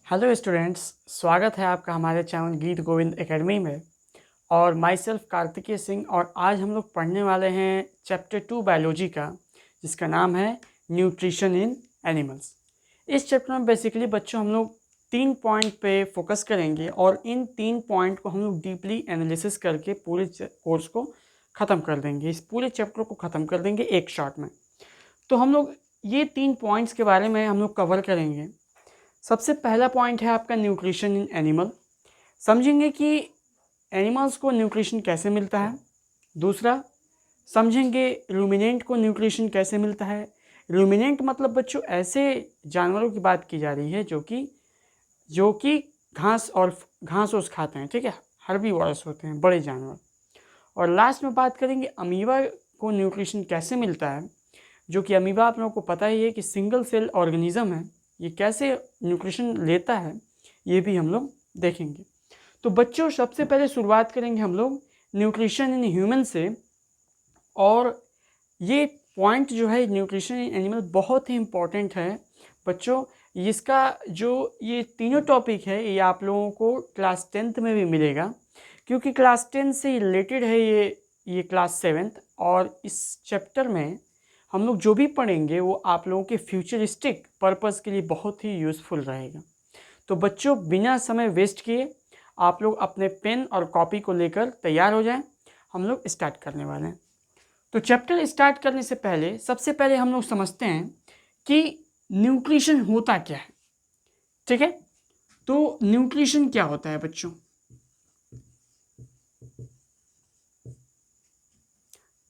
Hello students, स्वागत है आपका हमारे चैनल गीत गोविंद एकेडमी में। और माई सेल्फ कार्तिकेय सिंह, और आज हम लोग पढ़ने वाले हैं चैप्टर 2 बायोलॉजी का, जिसका नाम है न्यूट्रिशन इन एनिमल्स। इस चैप्टर में बेसिकली बच्चों हम लोग 3 पॉइंट पे फोकस करेंगे और इन 3 पॉइंट को हम लोग डीपली एनालिसिस करके पूरे कोर्स को ख़त्म कर देंगे। इस पूरे चैप्टर को ख़त्म कर देंगे एक शॉट में। तो हम लोग ये 3 पॉइंट्स के बारे में हम लोग कवर करेंगे। सबसे पहला पॉइंट है आपका न्यूट्रिशन इन एनिमल। समझेंगे कि एनिमल्स को न्यूट्रिशन कैसे मिलता है। दूसरा, समझेंगे रूमिनेंट को न्यूट्रिशन कैसे मिलता है। रूमिनेंट मतलब बच्चों ऐसे जानवरों की बात की जा रही है जो कि घास ओस खाते हैं, ठीक है, हर्बीवोरस होते हैं, बड़े जानवर। और लास्ट में बात करेंगे अमीबा को न्यूट्रिशन कैसे मिलता है, जो कि अमीबा आप लोगों को पता ही है कि सिंगल सेल ऑर्गेनिज्म है। ये कैसे न्यूट्रिशन लेता है ये भी हम लोग देखेंगे। तो बच्चों सबसे पहले शुरुआत करेंगे हम लोग न्यूट्रिशन इन ह्यूमन से। और ये पॉइंट जो है न्यूट्रिशन इन एनिमल बहुत ही इम्पॉर्टेंट है बच्चों। इसका जो ये तीनों टॉपिक है ये आप लोगों को क्लास 10th में भी मिलेगा, क्योंकि क्लास 10 से रिलेटेड है ये क्लास 7th। और इस चैप्टर में हम लोग जो भी पढ़ेंगे वो आप लोगों के फ्यूचरिस्टिक पर्पस के लिए बहुत ही यूज़फुल रहेगा। तो बच्चों बिना समय वेस्ट किए आप लोग अपने पेन और कॉपी को लेकर तैयार हो जाएं। हम लोग स्टार्ट करने वाले हैं। तो चैप्टर स्टार्ट करने से पहले सबसे पहले हम लोग समझते हैं कि न्यूट्रिशन होता क्या है, ठीक है। तो न्यूट्रिशन क्या होता है बच्चों?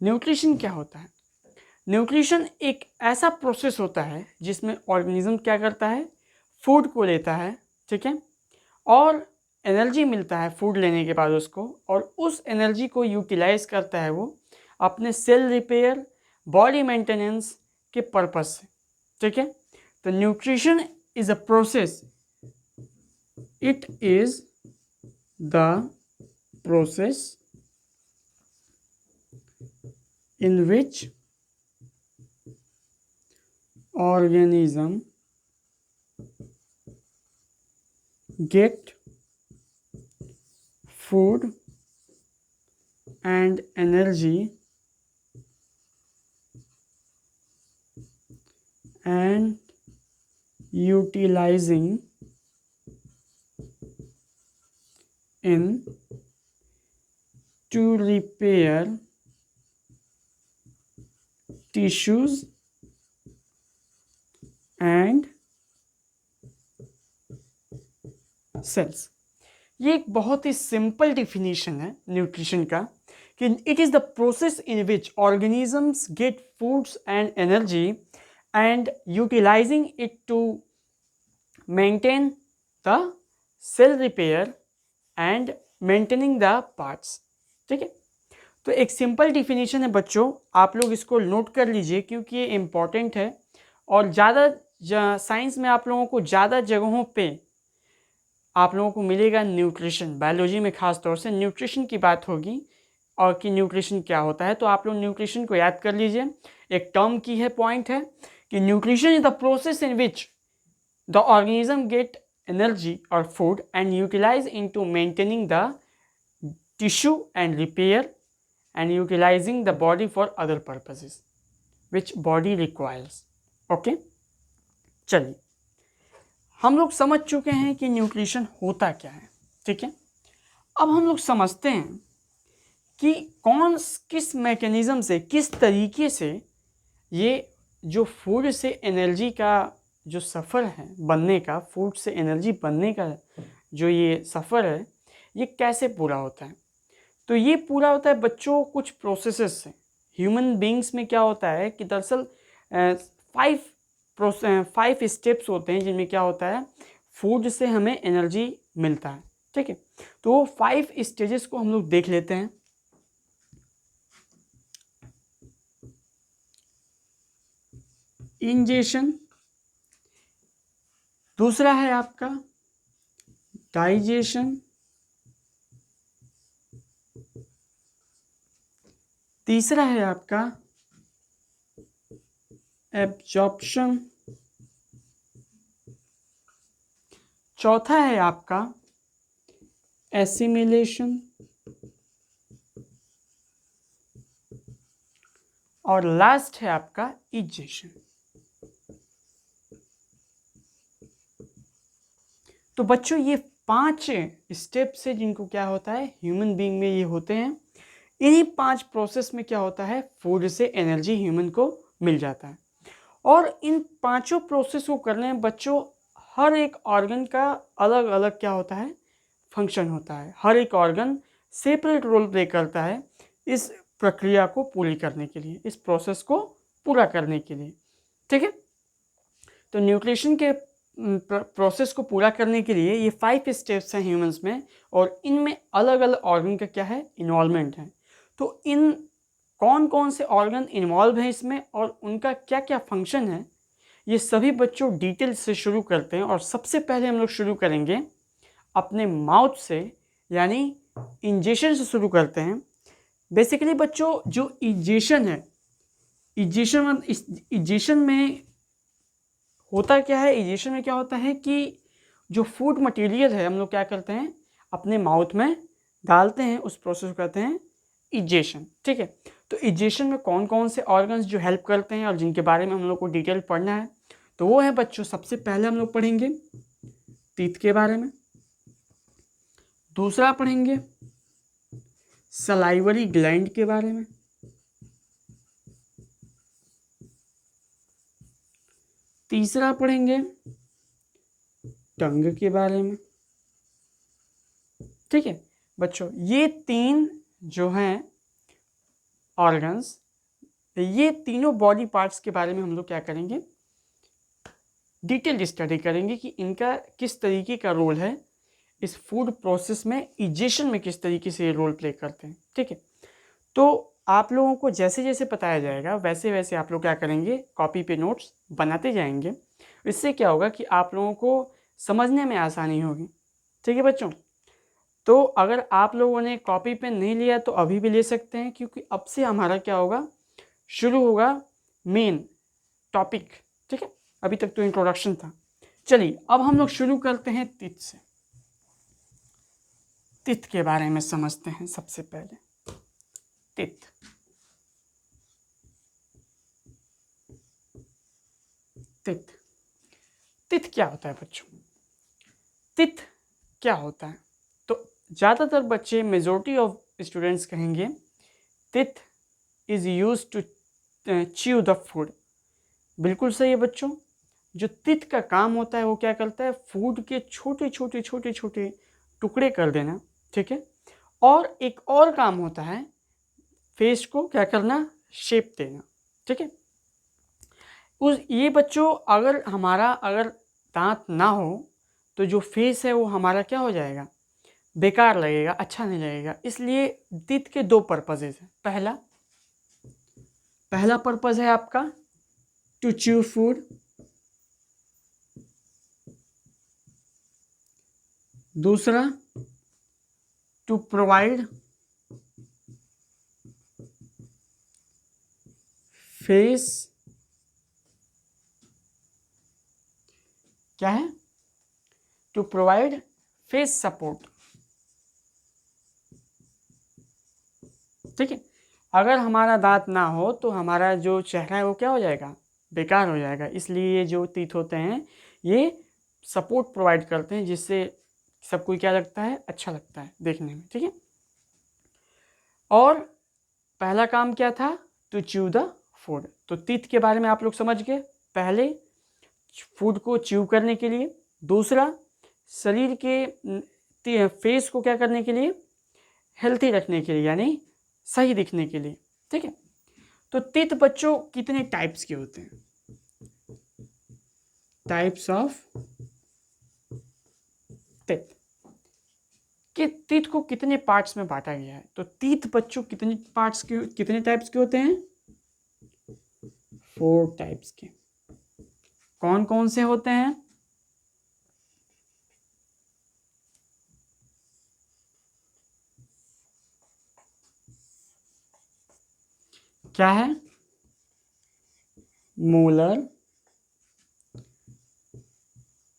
न्यूट्रिशन क्या होता है? न्यूट्रिशन एक ऐसा प्रोसेस होता है जिसमें ऑर्गेनिज्म क्या करता है, फूड को लेता है, ठीक है, और एनर्जी मिलता है फूड लेने के बाद उसको, और उस एनर्जी को यूटिलाइज करता है वो अपने सेल रिपेयर, बॉडी मेंटेनेंस के पर्पस से, ठीक है। तो nutrition is a process, it is the process in which organism get food and energy and utilizing in to repair tissues and cells। ये एक बहुत ही सिंपल डिफिनीशन है न्यूट्रिशन का कि it is the process in which organisms get foods and energy and utilising it to maintain the cell repair and maintaining the parts, ठीक है। तो एक सिंपल डिफिनीशन है बच्चों, आप लोग इसको नोट कर लीजिए क्योंकि ये इम्पॉर्टेंट है। और ज़्यादा साइंस में आप लोगों को ज़्यादा जगहों पे आप लोगों को मिलेगा न्यूट्रिशन। बायोलॉजी में खास तौर से न्यूट्रिशन की बात होगी और कि न्यूट्रिशन क्या होता है। तो आप लोग न्यूट्रिशन को याद कर लीजिए। एक टर्म की है, पॉइंट है कि nutrition is the process in which the organism get energy और food and utilize into maintaining the tissue and repair and utilizing the body for other purposes which body requires। Okay, चलिए हम लोग समझ चुके हैं कि nutrition होता क्या है, ठीक है। अब हम लोग समझते हैं कि किस मैकेनिज्म से, किस तरीके से ये जो फूड से एनर्जी का जो सफ़र है बनने का, फूड से एनर्जी बनने का जो ये सफ़र है ये कैसे पूरा होता है। तो ये पूरा होता है बच्चों कुछ प्रोसेसेस से। ह्यूमन बींग्स में क्या होता है कि दरअसल 5 स्टेप्स होते हैं जिनमें क्या होता है, फूड से हमें एनर्जी मिलता है, ठीक है। तो वो 5 स्टेजेस को हम लोग देख लेते हैं। इंजेशन, दूसरा है आपका डाइजेशन, तीसरा है आपका एब्जॉर्प्शन, चौथा है आपका एसिमिलेशन, और लास्ट है आपका इजेशन। तो बच्चों ये 5 स्टेप्स है जिनको क्या होता है ह्यूमन बीइंग में ये होते हैं। इन्हीं 5 प्रोसेस में क्या होता है फूड से एनर्जी ह्यूमन को मिल जाता है। और इन पांचों प्रोसेस को करने में बच्चों हर एक ऑर्गन का अलग अलग क्या होता है फंक्शन होता है। हर एक ऑर्गन सेपरेट रोल प्ले करता है इस प्रक्रिया को पूरी करने के लिए, इस प्रोसेस को पूरा करने के लिए। ठीक है, तो न्यूट्रिशन के प्रोसेस को पूरा करने के लिए ये 5 स्टेप्स हैं ह्यूमंस में, और इनमें अलग अलग ऑर्गन का क्या है इन्वॉल्वमेंट है। तो इन कौन कौन से ऑर्गन इन्वॉल्व हैं इसमें और उनका क्या क्या फंक्शन है, ये सभी बच्चों डिटेल से शुरू करते हैं। और सबसे पहले हम लोग शुरू करेंगे अपने माउथ से, यानी इंजेशन से शुरू करते हैं। बेसिकली बच्चों जो इंजेशन है, इंजेशन में होता क्या है, इंजेशन में क्या होता है कि जो फूड मटेरियल है हम लोग क्या करते हैं अपने माउथ में डालते हैं, उस प्रोसेस को कहते हैं इंजेशन। ठीक है, तो इंजेशन में कौन कौन से ऑर्गन्स जो हेल्प करते हैं और जिनके बारे में हम लोग को डिटेल पढ़ना है, तो वो है बच्चों सबसे पहले हम लोग पढ़ेंगे टीथ के बारे में, दूसरा पढ़ेंगे सलाइवरी ग्लैंड के बारे में, तीसरा पढ़ेंगे टंग के बारे में। ठीक है बच्चों, ये 3 जो हैं ऑर्गन्स, ये तीनों बॉडी पार्ट्स के बारे में हम लोग क्या करेंगे डिटेल स्टडी करेंगे कि इनका किस तरीके का रोल है इस फूड प्रोसेस में, इजेशन में किस तरीके से ये रोल प्ले करते हैं। ठीक है, तो आप लोगों को जैसे जैसे बताया जाएगा वैसे वैसे आप लोग क्या करेंगे कॉपी पे नोट्स बनाते जाएंगे। इससे क्या होगा कि आप लोगों को समझने में आसानी होगी। ठीक है बच्चों, तो अगर आप लोगों ने कॉपी पेन नहीं लिया तो अभी भी ले सकते हैं, क्योंकि अब से हमारा क्या होगा शुरू होगा मेन टॉपिक। ठीक है, अभी तक तो इंट्रोडक्शन था। चलिए अब हम लोग शुरू करते हैं टीथ से। टीथ के बारे में समझते हैं सबसे पहले। टीथ, टीथ, टीथ क्या होता है बच्चों? टीथ क्या होता है? तो ज़्यादातर बच्चे मेजॉरिटी ऑफ स्टूडेंट्स कहेंगे teeth is use to chew the food. बिल्कुल सही है बच्चों, जो टीथ का काम होता है वो क्या करता है फूड के छोटे छोटे छोटे छोटे टुकड़े कर देना। ठीक है, और एक और काम होता है फेस को क्या करना शेप देना। ठीक है, उस ये बच्चों अगर दांत ना हो तो जो फेस है वो हमारा क्या हो जाएगा बेकार लगेगा, अच्छा नहीं लगेगा। इसलिए टीथ के 2 पर्पजेज हैं। पहला पर्पज है आपका टू च्यू फूड, दूसरा टू प्रोवाइड फेस, क्या है टू प्रोवाइड फेस सपोर्ट। ठीक है, अगर हमारा दांत ना हो तो हमारा जो चेहरा है वो क्या हो जाएगा बेकार हो जाएगा। इसलिए ये जो टीथ होते हैं ये सपोर्ट प्रोवाइड करते हैं, जिससे सबको क्या लगता है अच्छा लगता है देखने में। ठीक है, और पहला काम क्या था टू च्यू द फूड। तो टीथ के बारे में आप लोग समझ गए, पहले फूड को च्यू करने के लिए, दूसरा शरीर के फेस को क्या करने के लिए हेल्थी रखने के लिए, यानी सही दिखने के लिए। ठीक है, तो टीथ बच्चों कितने टाइप्स के होते हैं? टाइप्स ऑफ टीथ, कि टीथ को कितने पार्ट्स में बांटा गया है। तो टीथ बच्चों कितने टाइप्स के होते हैं? 4 टाइप्स के। कौन कौन से होते हैं? क्या है? Molar,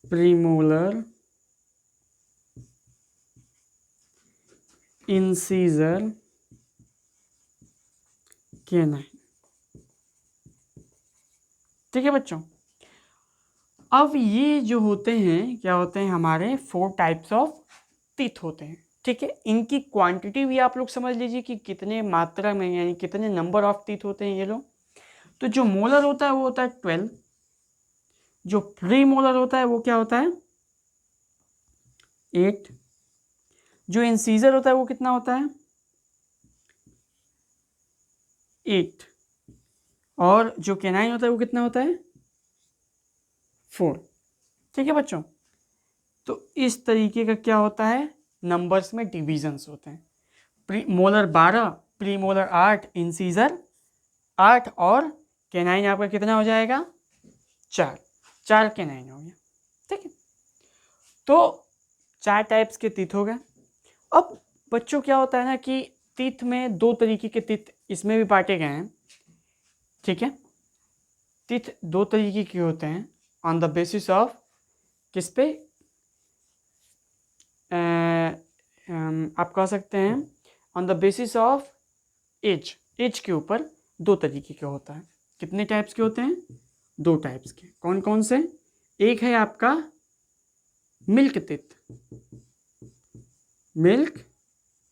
premolar, incisor canine. ठीक है बच्चों, अब ये जो होते हैं क्या होते हैं, हमारे 4 टाइप्स ऑफ टीथ होते हैं। ठीक है, इनकी क्वांटिटी भी आप लोग समझ लीजिए कि कितने मात्रा में, यानी कितने नंबर ऑफ टीथ होते हैं ये लोग। तो जो मोलर होता है वो होता है 12, जो प्री मोलर होता है वो क्या होता है 8, जो इंसीजर होता है वो कितना होता है 8, और जो कैनाइन होता है वो कितना होता है 4। ठीक है बच्चों, तो इस तरीके का क्या होता है, नंबर्स में डिविजन्स होते हैं। Pre molar 12, pre molar 8, incisor 8, और कैनाइन आपका कितना हो जाएगा 4 कैनाइन हो गया। ठीक है, तो 4 टाइप्स के तीत हो गए। अब बच्चों क्या होता है ना कि तीत में 2 तरीके के तीत इसमें भी बांटे गए हैं। ठीक है, तीत 2 तरीके के होते हैं ऑन द बेसिस ऑफ किस पे, आप कह सकते हैं on the basis of age के ऊपर 2 तरीके के होता है। कितने टाइप्स के होते हैं 2 टाइप्स के। कौन कौन से, एक है आपका मिल्क टीथ, मिल्क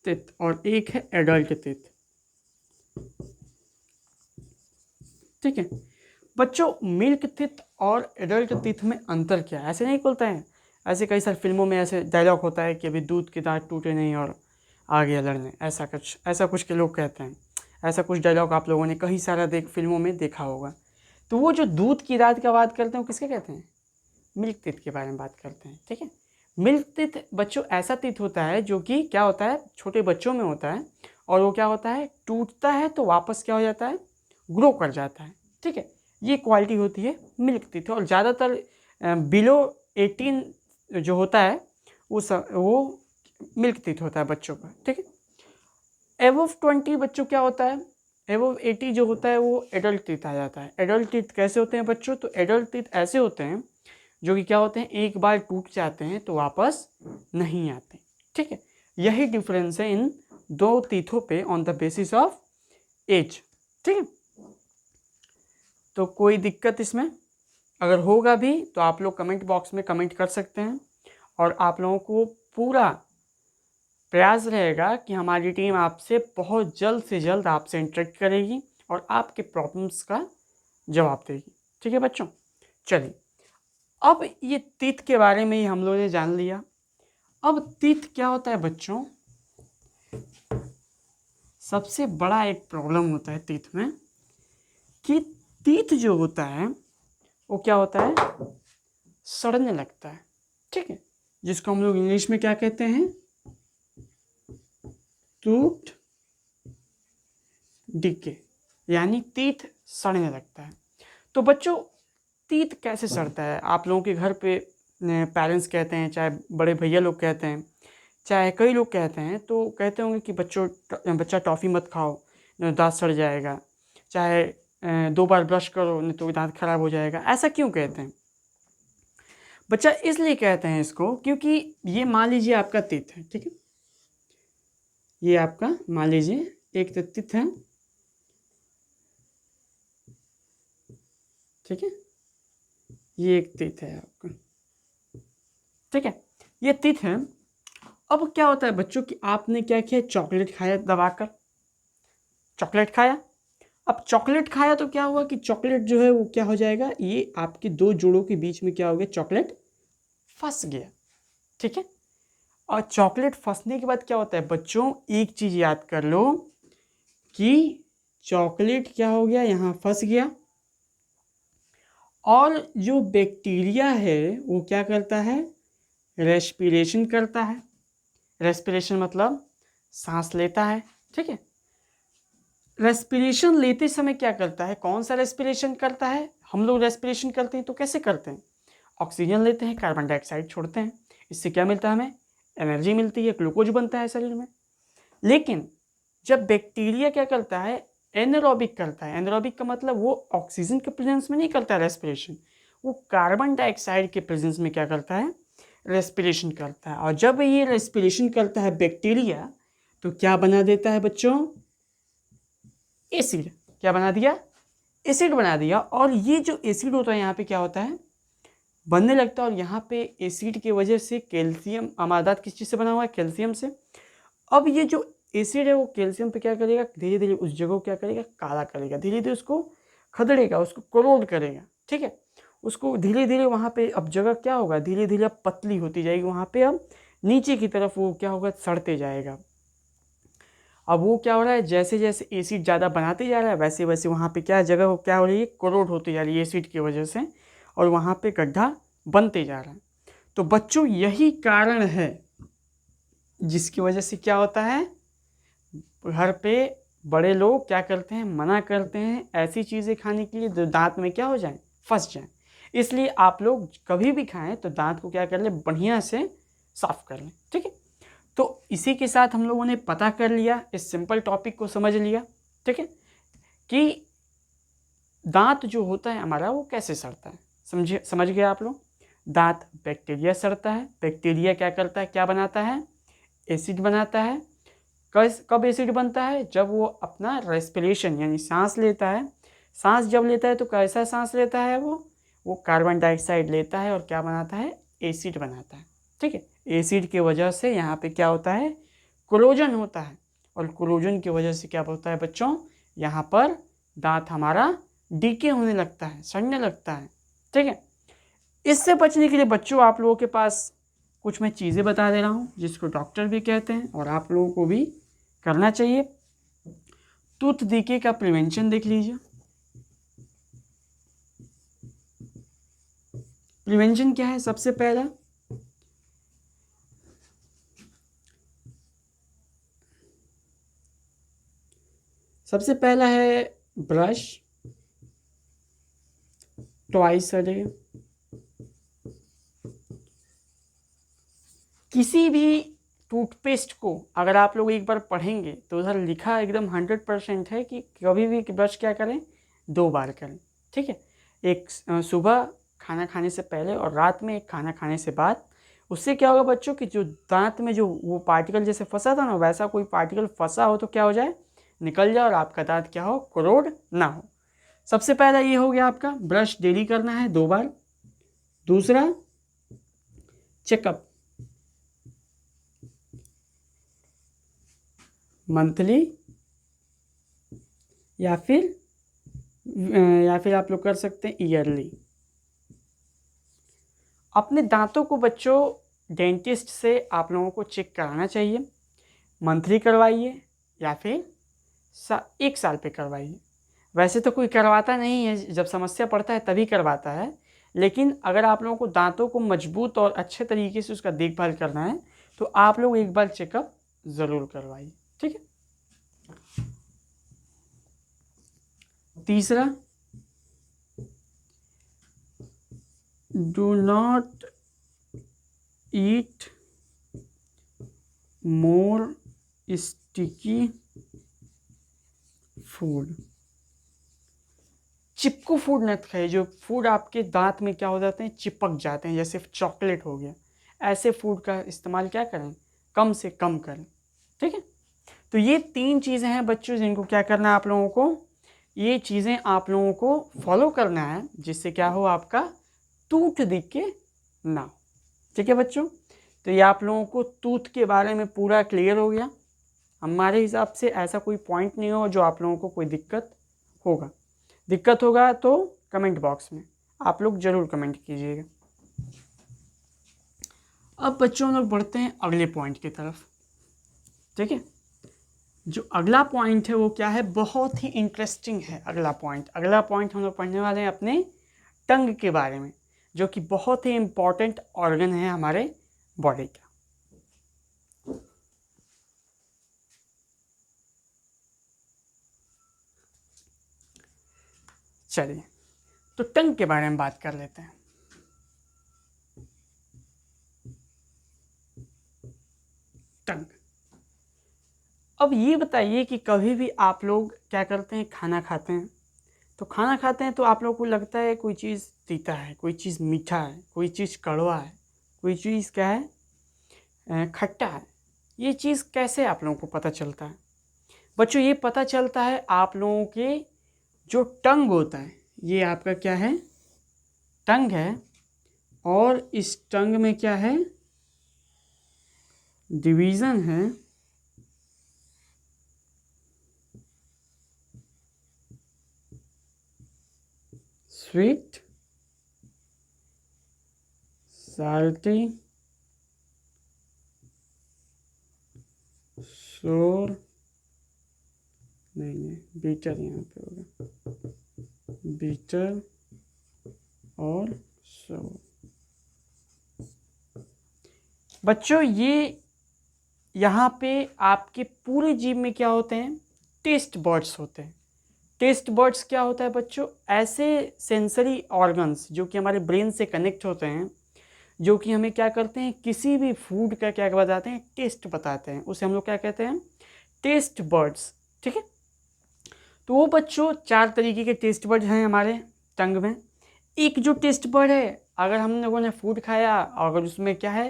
टीथ, और एक है एडल्ट टीथ। ठीक है बच्चों, मिल्क टीथ और एडल्ट टीथ में अंतर क्या है, ऐसे नहीं बोलते हैं, ऐसे कई सारी फिल्मों में ऐसे डायलॉग होता है कि अभी दूध के दांत टूटे नहीं और आ गया लड़ने, ऐसा कुछ के लोग कहते हैं। ऐसा कुछ डायलॉग आप लोगों ने कई सारा फिल्मों में देखा होगा। तो वो जो दूध की दांत का बात करते हैं वो किसके कहते हैं, मिल्क टीथ के बारे में बात करते हैं। ठीक है, मिल्क टीथ बच्चों ऐसा टीथ होता है जो कि क्या होता है छोटे बच्चों में होता है, और वो क्या होता है टूटता है तो वापस क्या हो जाता है ग्रो कर जाता है। ठीक है, ये क्वालिटी होती है मिल्क टीथ, और ज़्यादातर बिलो 18 जो होता है वो मिल्क टीथ होता है बच्चों का। ठीक है, एबव 20 बच्चों क्या होता है, एबव 80 जो होता है वो एडल्ट टीथ आ जाता है। एडल्ट टीथ कैसे होते हैं बच्चों, तो एडल्ट टीथ ऐसे होते हैं जो कि क्या होते हैं एक बार टूट जाते हैं तो वापस नहीं आते। ठीक है, यही डिफरेंस है इन 2 टीथों पे on the basis of age. ठीक है, तो कोई दिक्कत इसमें अगर होगा भी तो आप लोग कमेंट बॉक्स में कमेंट कर सकते हैं, और आप लोगों को पूरा प्रयास रहेगा कि हमारी टीम आपसे बहुत जल्द से जल्द आपसे इंटरेक्ट करेगी और आपके प्रॉब्लम्स का जवाब देगी। ठीक है बच्चों, चलिए अब ये तीत के बारे में ही हम लोगों ने जान लिया। अब तीत क्या होता है बच्चों, सबसे बड़ा एक प्रॉब्लम होता है तीत में कि तीत जो होता है वो क्या होता है सड़ने लगता है। ठीक है, जिसको हम लोग इंग्लिश में क्या कहते हैं टूथ डिके, यानी तीत सड़ने लगता है। तो बच्चों तीत कैसे सड़ता है, आप लोगों के घर पे पेरेंट्स कहते हैं, चाहे बड़े भैया लोग कहते हैं, चाहे कई लोग कहते हैं, तो कहते होंगे कि बच्चा टॉफ़ी मत खाओ दांत सड़ जाएगा, चाहे 2 बार ब्रश करो नहीं तो दांत खराब हो जाएगा। ऐसा क्यों कहते हैं बच्चा, इसलिए कहते हैं इसको क्योंकि ये मान लीजिए आपका तीत है। ठीक है, ये आपका मान लीजिए एक तीत है। ठीक है, ये एक तीत है आपका। ठीक है, ये तीत है। अब क्या होता है बच्चों कि आपने क्या किया, चॉकलेट खाया दबाकर, चॉकलेट खाया। अब चॉकलेट खाया तो क्या हुआ कि चॉकलेट जो है वो क्या हो जाएगा, ये आपके 2 जोड़ों के बीच में क्या हो गया, चॉकलेट फंस गया। ठीक है, और चॉकलेट फंसने के बाद क्या होता है बच्चों, एक चीज़ याद कर लो कि चॉकलेट क्या हो गया यहाँ फंस गया, और जो बैक्टीरिया है वो क्या करता है रेस्पिरेशन करता है। रेस्पिरेशन मतलब सांस लेता है। ठीक है, रेस्पिरेशन लेते समय क्या करता है, कौन सा रेस्पिरेशन करता है, हम लोग रेस्पिरेशन करते हैं तो कैसे करते हैं, ऑक्सीजन लेते हैं, कार्बन डाइऑक्साइड छोड़ते हैं, इससे क्या मिलता है हमें एनर्जी मिलती है, ग्लूकोज बनता है शरीर में। लेकिन जब बैक्टीरिया क्या करता है एनारोबिक करता है, एनारोबिक का मतलब वो ऑक्सीजन के प्रेजेंस में नहीं करता है रेस्पिरेशन, वो कार्बन डाइऑक्साइड के प्रेजेंस में क्या करता है रेस्पिरेशन करता है। और जब ये रेस्पिरेशन करता है बैक्टीरिया तो क्या बना देता है बच्चों, एसिड। क्या बना दिया, एसिड बना दिया। और ये जो एसिड होता है यहाँ पे क्या होता है, बनने लगता है। और यहाँ पे एसिड की वजह से कैल्शियम, हमारा दांत किस चीज़ से बना हुआ है, कैल्शियम से। अब ये जो एसिड है वो कैल्शियम पे क्या करेगा, धीरे धीरे उस जगह को क्या करेगा, काला करेगा, धीरे धीरे उसको खदड़ेगा, उसको करोड करेगा, ठीक है। उसको धीरे धीरे वहाँ पे अब जगह क्या होगा, धीरे धीरे अब पतली होती जाएगी, वहाँ पे अब नीचे की तरफ वो क्या होगा, सड़ते जाएगा। अब वो क्या हो रहा है, जैसे जैसे एसिड ज़्यादा बनाते जा रहा है वैसे वैसे वहाँ पे क्या जगह हो, क्या हो रही है, करोड होती जा रही है एसिड की वजह से, और वहाँ पे गड्ढा बनते जा रहा है। तो बच्चों यही कारण है जिसकी वजह से क्या होता है, घर पे बड़े लोग क्या करते हैं, मना करते हैं ऐसी चीज़ें खाने के लिए जो दांत में क्या हो जाए, फंस जाए। इसलिए आप लोग कभी भी खाएं तो दांत को क्या कर लें, बढ़िया से साफ कर लें, ठीक है। तो इसी के साथ हम लोगों ने पता कर लिया, इस सिंपल टॉपिक को समझ लिया, ठीक है, कि दांत जो होता है हमारा वो कैसे सड़ता है। समझ गए आप लोग। दांत बैक्टीरिया सड़ता है, बैक्टीरिया क्या करता है, क्या बनाता है, एसिड बनाता है। कब एसिड बनता है, जब वो अपना रेस्पिरेशन यानी सांस लेता है। सांस जब लेता है तो कैसा सांस लेता है, वो कार्बन डाइऑक्साइड लेता है और क्या बनाता है, एसिड बनाता है, ठीक है। एसिड की वजह से यहाँ पे क्या होता है, कोरोजन होता है, और कोरोजन की वजह से क्या होता है बच्चों, यहाँ पर दांत हमारा डीके होने लगता है, सड़ने लगता है, ठीक है। इससे बचने के लिए बच्चों आप लोगों के पास कुछ मैं चीज़ें बता दे रहा हूँ जिसको डॉक्टर भी कहते हैं और आप लोगों को भी करना चाहिए। टूथ डीके का प्रिवेंशन देख लीजिए। प्रिवेंशन क्या है, सबसे पहला है ब्रश ट्वाइस अ डे। किसी भी टूथपेस्ट को अगर आप लोग एक बार पढ़ेंगे तो उधर लिखा एकदम 100% है कि कभी भी ब्रश क्या करें, 2 बार करें, ठीक है। एक सुबह खाना खाने से पहले और रात में एक खाना खाने से बाद। उससे क्या होगा बच्चों कि जो दांत में जो वो पार्टिकल जैसे फंसा था ना, वैसा कोई पार्टिकल फंसा हो तो क्या हो जाए, निकल जाए और आपका दांत क्या हो, करोड़ ना हो। सबसे पहला ये हो गया आपका, ब्रश डेली करना है 2 बार। दूसरा, चेकअप मंथली या फिर आप लोग कर सकते हैं ईयरली। अपने दांतों को बच्चों डेंटिस्ट से आप लोगों को चेक कराना चाहिए। मंथली करवाइए या फिर 1 साल पे करवाइए। वैसे तो कोई करवाता नहीं है, जब समस्या पड़ता है तभी करवाता है, लेकिन अगर आप लोगों को दांतों को मजबूत और अच्छे तरीके से उसका देखभाल करना है तो आप लोग एक बार चेकअप ज़रूर करवाइए, ठीक है। तीसरा, do not eat more sticky food. चिपकू फूड न खाइए, जो फूड आपके दांत में क्या हो जाते हैं, चिपक जाते हैं, जैसे चॉकलेट हो गया। ऐसे फूड का इस्तेमाल क्या करें, कम से कम करें, ठीक है। तो ये 3 चीज़ें हैं बच्चों जिनको क्या करना है आप लोगों को, ये चीज़ें आप लोगों को फॉलो करना है जिससे क्या हो, आपका टूथ दिखे ना हो, ठीक है बच्चों। तो ये आप लोगों को टूथ के बारे में पूरा क्लियर हो गया। हमारे हिसाब से ऐसा कोई पॉइंट नहीं हो जो आप लोगों को कोई दिक्कत होगा तो कमेंट बॉक्स में आप लोग ज़रूर कमेंट कीजिएगा। अब बच्चों लोग बढ़ते हैं अगले पॉइंट की तरफ, ठीक है। जो अगला पॉइंट है वो क्या है, बहुत ही इंटरेस्टिंग है। अगला पॉइंट हम लोग पढ़ने वाले हैं अपने टंग के बारे में, जो कि बहुत ही इम्पॉर्टेंट ऑर्गन है हमारे बॉडी का। चलिए तो टंग के बारे में बात कर लेते हैं। टंग, अब ये बताइए कि कभी भी आप लोग क्या करते हैं, खाना खाते हैं तो आप लोग को लगता है कोई चीज़ तीता है, कोई चीज़ मीठा है, कोई चीज़ कड़वा है, कोई चीज़ क्या है, खट्टा है, ये चीज़ कैसे आप लोगों को पता चलता है बच्चों? ये पता चलता है आप लोगों के जो टंग होता है, ये आपका क्या है, टंग है, और इस टंग में क्या है, डिवीज़न है, स्वीट, साल्टी, सोर, नहीं बीटर यहाँ पे होगा, बीटर और सोर। बच्चों ये यहाँ पे आपके पूरे जीव में क्या होते हैं, टेस्ट बर्ड्स होते हैं। टेस्ट बर्ड्स क्या होता है बच्चों? ऐसे सेंसरी ऑर्गन्स जो कि हमारे ब्रेन से कनेक्ट होते हैं, जो कि हमें क्या करते हैं, किसी भी फूड का क्या बताते हैं, टेस्ट बताते हैं। उसे हम लोग क्या कहते हैं, टेस्ट बर्ड्स। ठीक है, तो वो बच्चों 4 तरीके के टेस्ट बर्ड हैं हमारे टंग में। एक जो टेस्ट बर्ड है, अगर हम लोगों ने फूड खाया और अगर उसमें क्या है,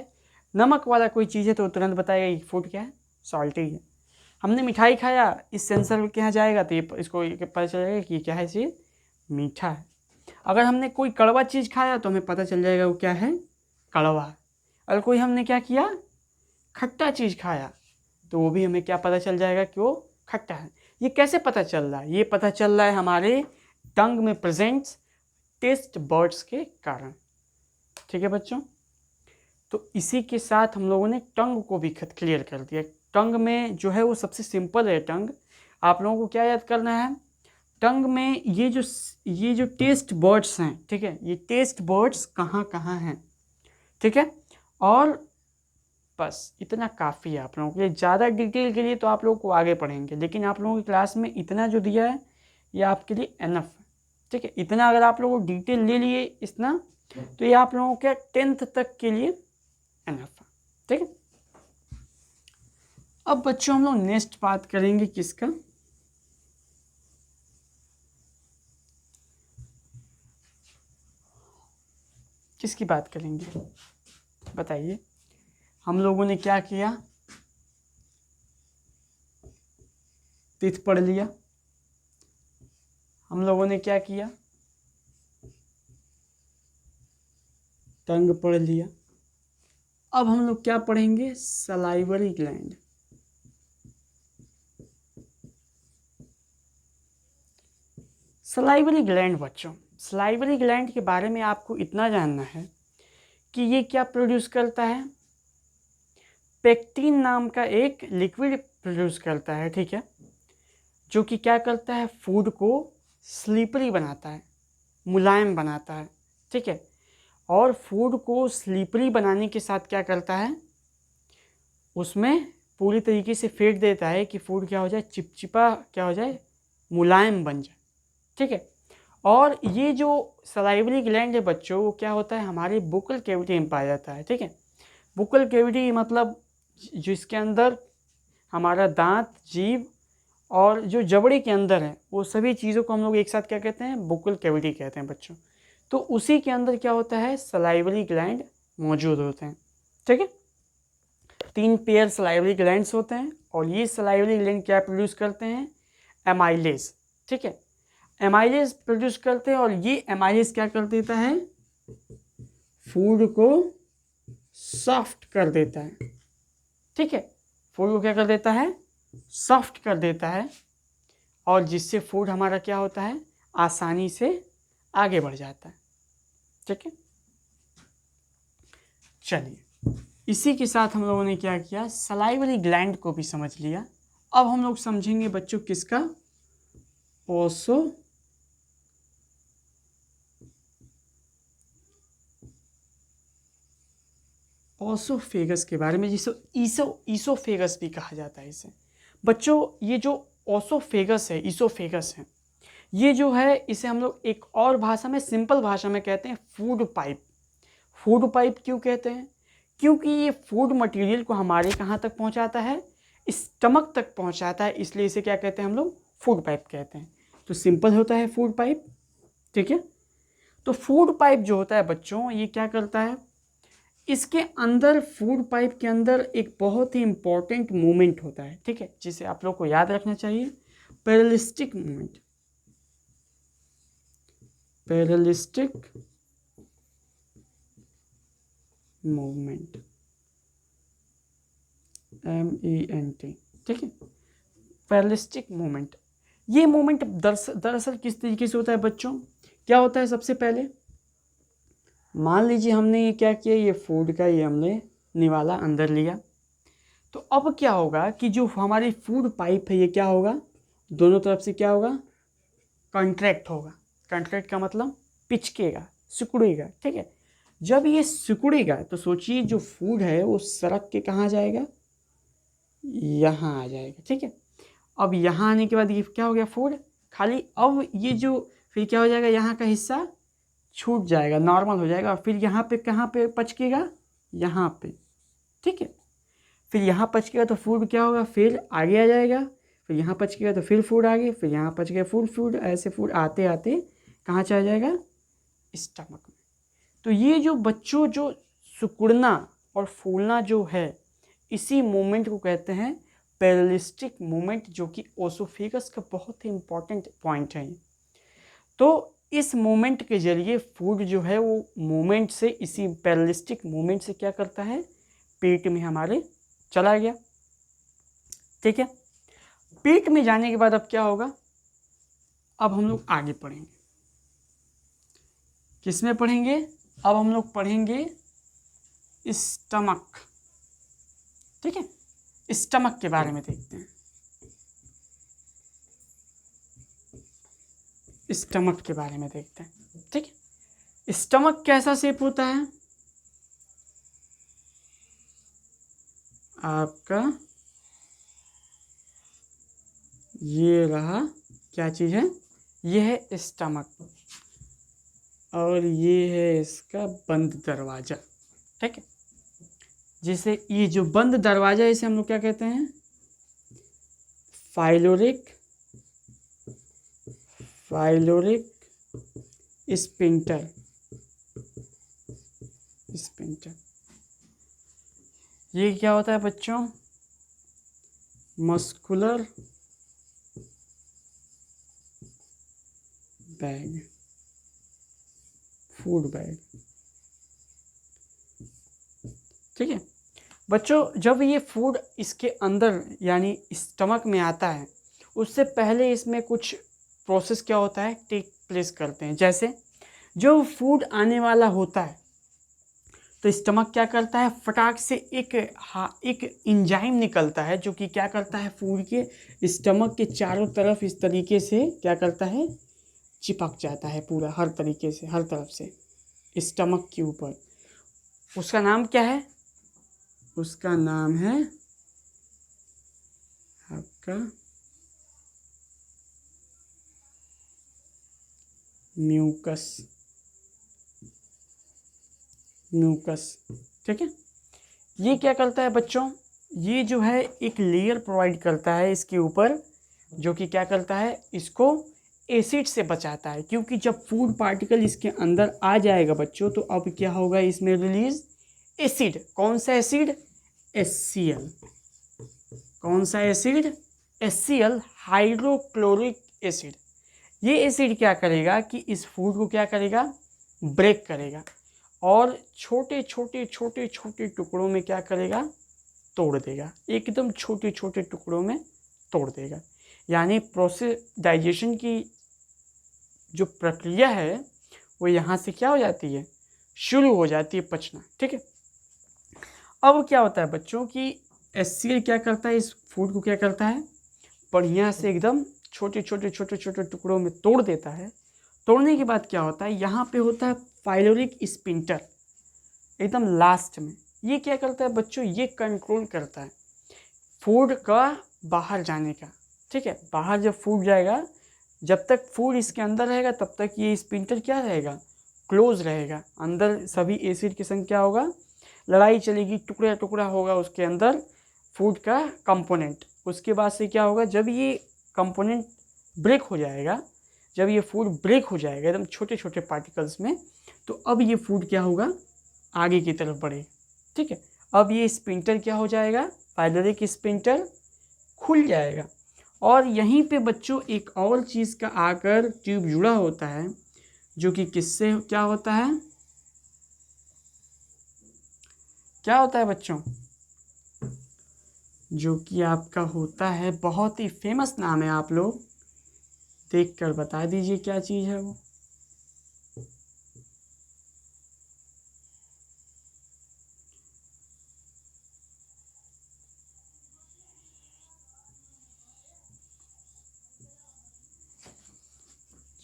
नमक वाला कोई चीज़ है, तो तुरंत बताएगा ये फूड क्या है, सॉल्टी है। हमने मिठाई खाया, इस सेंसर के यहाँ जाएगा तो ये इसको पता चलेगा कि क्या है, ये मीठा है। अगर हमने कोई कड़वा चीज़ खाया तो हमें पता चल जाएगा वो क्या है, कड़वा है। अगर कोई हमने क्या किया, खट्टा चीज़ खाया, तो वो भी हमें क्या पता चल जाएगा कि वो खट्टा है। ये कैसे पता चल रहा है? ये पता चल रहा है हमारे टंग में प्रेजेंट्स टेस्ट बर्ड्स के कारण। ठीक है बच्चों, तो इसी के साथ हम लोगों ने टंग को भी क्लियर कर दिया। टंग में जो है वो सबसे सिंपल है टंग। आप लोगों को क्या याद करना है, टंग में ये जो टेस्ट बर्ड्स हैं, ठीक है, ये टेस्ट बर्ड्स कहाँ कहाँ हैं, ठीक है। और बस इतना काफ़ी है आप लोगों के लिए। ज़्यादा डिटेल के लिए तो आप लोगों को आगे पढ़ेंगे, लेकिन आप लोगों की क्लास में इतना जो दिया है ये आपके लिए एनफ है। ठीक है, इतना अगर आप लोगों को डिटेल ले लिए इतना, तो ये आप लोगों के 10th तक के लिए एनफ है। ठीक है, अब बच्चों हम लोग नेक्स्ट बात करेंगे किसका, किसकी बात करेंगे बताइए। हम लोगों ने क्या किया, तिथ पढ़ लिया, हम लोगों ने क्या किया, टंग पढ़ लिया। अब हम लोग क्या पढ़ेंगे, सलाइवरी ग्लैंड। सलाइवरी ग्लैंड बच्चों, सलाइवरी ग्लैंड के बारे में आपको इतना जानना है कि ये क्या प्रोड्यूस करता है, पेक्टिन नाम का एक लिक्विड प्रोड्यूस करता है। ठीक है, जो कि क्या करता है, फूड को स्लीपरी बनाता है, मुलायम बनाता है। ठीक है, और फूड को स्लीपरी बनाने के साथ क्या करता है, उसमें पूरी तरीके से फेंट देता है कि फूड क्या हो जाए, चिपचिपा क्या हो जाए, मुलायम बन जाए। ठीक है, और ये जो सलाइवरी ग्लैंड है बच्चों, वो क्या होता है, हमारे बुकल कैविटी में पाया जाता है। ठीक है, बुकल कैविटी मतलब जिसके अंदर हमारा दांत, जीभ और जो जबड़े के अंदर है, वो सभी चीज़ों को हम लोग एक साथ क्या कहते हैं, बुकल कैविटी कहते हैं बच्चों। तो उसी के अंदर क्या होता है, सलाइवरी ग्लैंड मौजूद होते हैं। ठीक है, 3 पेयर सलाइवरी ग्लैंड्स होते हैं, और ये सलाइवरी ग्लैंड क्या प्रोड्यूस करते हैं, एमाइलेज। ठीक है, एमाइलेज प्रोड्यूस करते हैं, और ये एमाइलेज क्या कर देता है, फूड को सॉफ्ट कर देता है। ठीक है, फूड को क्या कर देता है, सॉफ्ट कर देता है, और जिससे फूड हमारा क्या होता है, आसानी से आगे बढ़ जाता है। ठीक है, चलिए इसी के साथ हम लोगों ने क्या किया, सलाइवरी ग्लैंड को भी समझ लिया। अब हम लोग समझेंगे बच्चों किसका, ओसोफेगस के बारे में, जिसे ईसोफेगस भी कहा जाता है इसे। बच्चों ये जो ओसोफेगस है, ईसोफेगस है, ये जो है इसे हम लोग एक और भाषा में, सिंपल भाषा में कहते हैं फूड पाइप। फूड पाइप क्यों कहते हैं, क्योंकि ये फूड मटेरियल को हमारे कहाँ तक पहुँचाता है, स्टमक तक पहुँचाता है, इसलिए इसे क्या कहते हैं हम लोग, फूड पाइप कहते हैं। तो सिंपल होता है फूड पाइप। ठीक है, तो फूड पाइप जो होता है बच्चों, ये क्या करता है, इसके अंदर फूड पाइप के अंदर एक बहुत ही इंपॉर्टेंट मूवमेंट होता है, ठीक है, जिसे आप लोग को याद रखना चाहिए, पैरेलिस्टिक मूवमेंट। पैरेलिस्टिक मूवमेंट, MENT, ठीक है, पैरेलिस्टिक मूवमेंट। ये मूवमेंट दरअसल किस तरीके से होता है बच्चों? क्या होता है, सबसे पहले मान लीजिए हमने ये क्या किया, ये फूड का ये हमने निवाला अंदर लिया, तो अब क्या होगा कि जो हमारी फूड पाइप है ये क्या होगा, दोनों तरफ से क्या होगा, कॉन्ट्रैक्ट होगा। कॉन्ट्रैक्ट का मतलब पिचकेगा, सिकुड़ेगा, ठीक है। जब ये सिकुड़ेगा तो सोचिए जो फूड है वो सड़क के कहाँ जाएगा, यहाँ आ जाएगा, ठीक है। अब यहाँ आने के बाद ये क्या हो गया, फूड खाली। अब ये जो फिर क्या हो जाएगा, यहाँ का हिस्सा छूट जाएगा, नॉर्मल हो जाएगा, और फिर यहाँ पे कहाँ पे पचकेगा, यहाँ पे, ठीक है। फिर यहाँ पचकेगा तो फूड क्या होगा, फिर आगे आ जाएगा, फिर यहाँ पचकेगा तो फिर फूड आगे, फिर यहाँ पचकेगा फूड, ऐसे फूड आते आते कहाँ चला जाएगा, स्टमक में। तो ये जो बच्चों जो सिकुड़ना और फूलना जो है, इसी मूवमेंट को कहते हैं पैरेलिस्टिक मूवमेंट, जो कि ओसोफेगस का बहुत ही इंपॉर्टेंट पॉइंट है। तो इस मूवमेंट के जरिए फूड जो है वो मूवमेंट से, इसी पैरेलिस्टिक मूवमेंट से क्या करता है, पेट में हमारे चला गया, ठीक है। पेट में जाने के बाद अब क्या होगा, अब हम लोग आगे पढ़ेंगे, किसमें पढ़ेंगे, अब हम लोग पढ़ेंगे स्टमक, ठीक है। स्टमक के बारे में देखते हैं, स्टमक के बारे में देखते हैं, ठीक है। स्टमक कैसा शेप होता है आपका, ये रहा, क्या चीज़ है, ये है स्टमक, और ये है इसका बंद दरवाज़ा, ठीक है। जिसे ये जो बंद दरवाज़ा है इसे हम लोग क्या कहते हैं, फाइलोरिक स्पिंटर, ये क्या होता है बच्चों, मस्कुलर बैग, फूड बैग, ठीक है बच्चों। जब ये फूड इसके अंदर यानी स्टमक में आता है, उससे पहले इसमें कुछ प्रोसेस क्या होता है, टेक प्लेस करते हैं। जैसे जो फूड आने वाला होता है तो स्टमक क्या करता है, फटाक से एक एंजाइम निकलता है जो कि क्या करता है, फूड के स्टमक के चारों तरफ इस तरीके से क्या करता है, चिपक जाता है पूरा, हर तरीके से, हर तरफ से स्टमक के ऊपर। उसका नाम क्या है, उसका नाम है आपका म्यूकस, ठीक है। ये क्या करता है बच्चों, ये जो है एक लेयर प्रोवाइड करता है इसके ऊपर, जो कि क्या करता है, इसको एसिड से बचाता है। क्योंकि जब फूड पार्टिकल इसके अंदर आ जाएगा बच्चों, तो अब क्या होगा, इसमें रिलीज एसिड। कौन सा एसिड, HCl। कौन सा एसिड, HCl, हाइड्रोक्लोरिक एसिड। ये एसिड क्या करेगा कि इस फूड को क्या करेगा, ब्रेक करेगा, और छोटे छोटे टुकड़ों में क्या करेगा, तोड़ देगा, एकदम छोटे छोटे टुकड़ों में तोड़ देगा। यानी प्रोसेस डाइजेशन की जो प्रक्रिया है वो यहाँ से क्या हो जाती है, शुरू हो जाती है, पचना, ठीक है। अब क्या होता है बच्चों कि HCl क्या करता है, इस फूड को क्या करता है, बढ़िया से एकदम छोटे छोटे टुकड़ों में तोड़ देता है। तोड़ने के बाद क्या होता है, यहाँ पे होता है फाइलोरिक स्पिंटर, एकदम लास्ट में। ये क्या करता है बच्चों, ये कंट्रोल करता है फूड का बाहर जाने का, ठीक है। बाहर जब फूड जाएगा, जब तक फूड इसके अंदर रहेगा तब तक ये स्पिंटर क्या रहेगा, क्लोज रहेगा। अंदर सभी एसिड के संग क्या होगा, लड़ाई चलेगी, टुकड़ा टुकड़ा होगा उसके अंदर फूड का कंपोनेंट। उसके बाद से क्या होगा, जब ये कंपोनेंट ब्रेक हो जाएगा, जब ये फूड ब्रेक हो जाएगा एकदम छोटे छोटे पार्टिकल्स में, तो अब ये फूड क्या होगा, आगे की तरफ बढ़ेगा, ठीक है। अब ये स्पिंटर क्या हो जाएगा, पाइलोरिक स्पिंटर खुल जाएगा। और यहीं पे बच्चों एक और चीज़ का आकर ट्यूब जुड़ा होता है, जो कि किससे क्या होता है, क्या होता है बच्चों, जो कि आपका होता है, बहुत ही फेमस नाम है, आप लोग देख कर बता दीजिए क्या चीज़ है वो।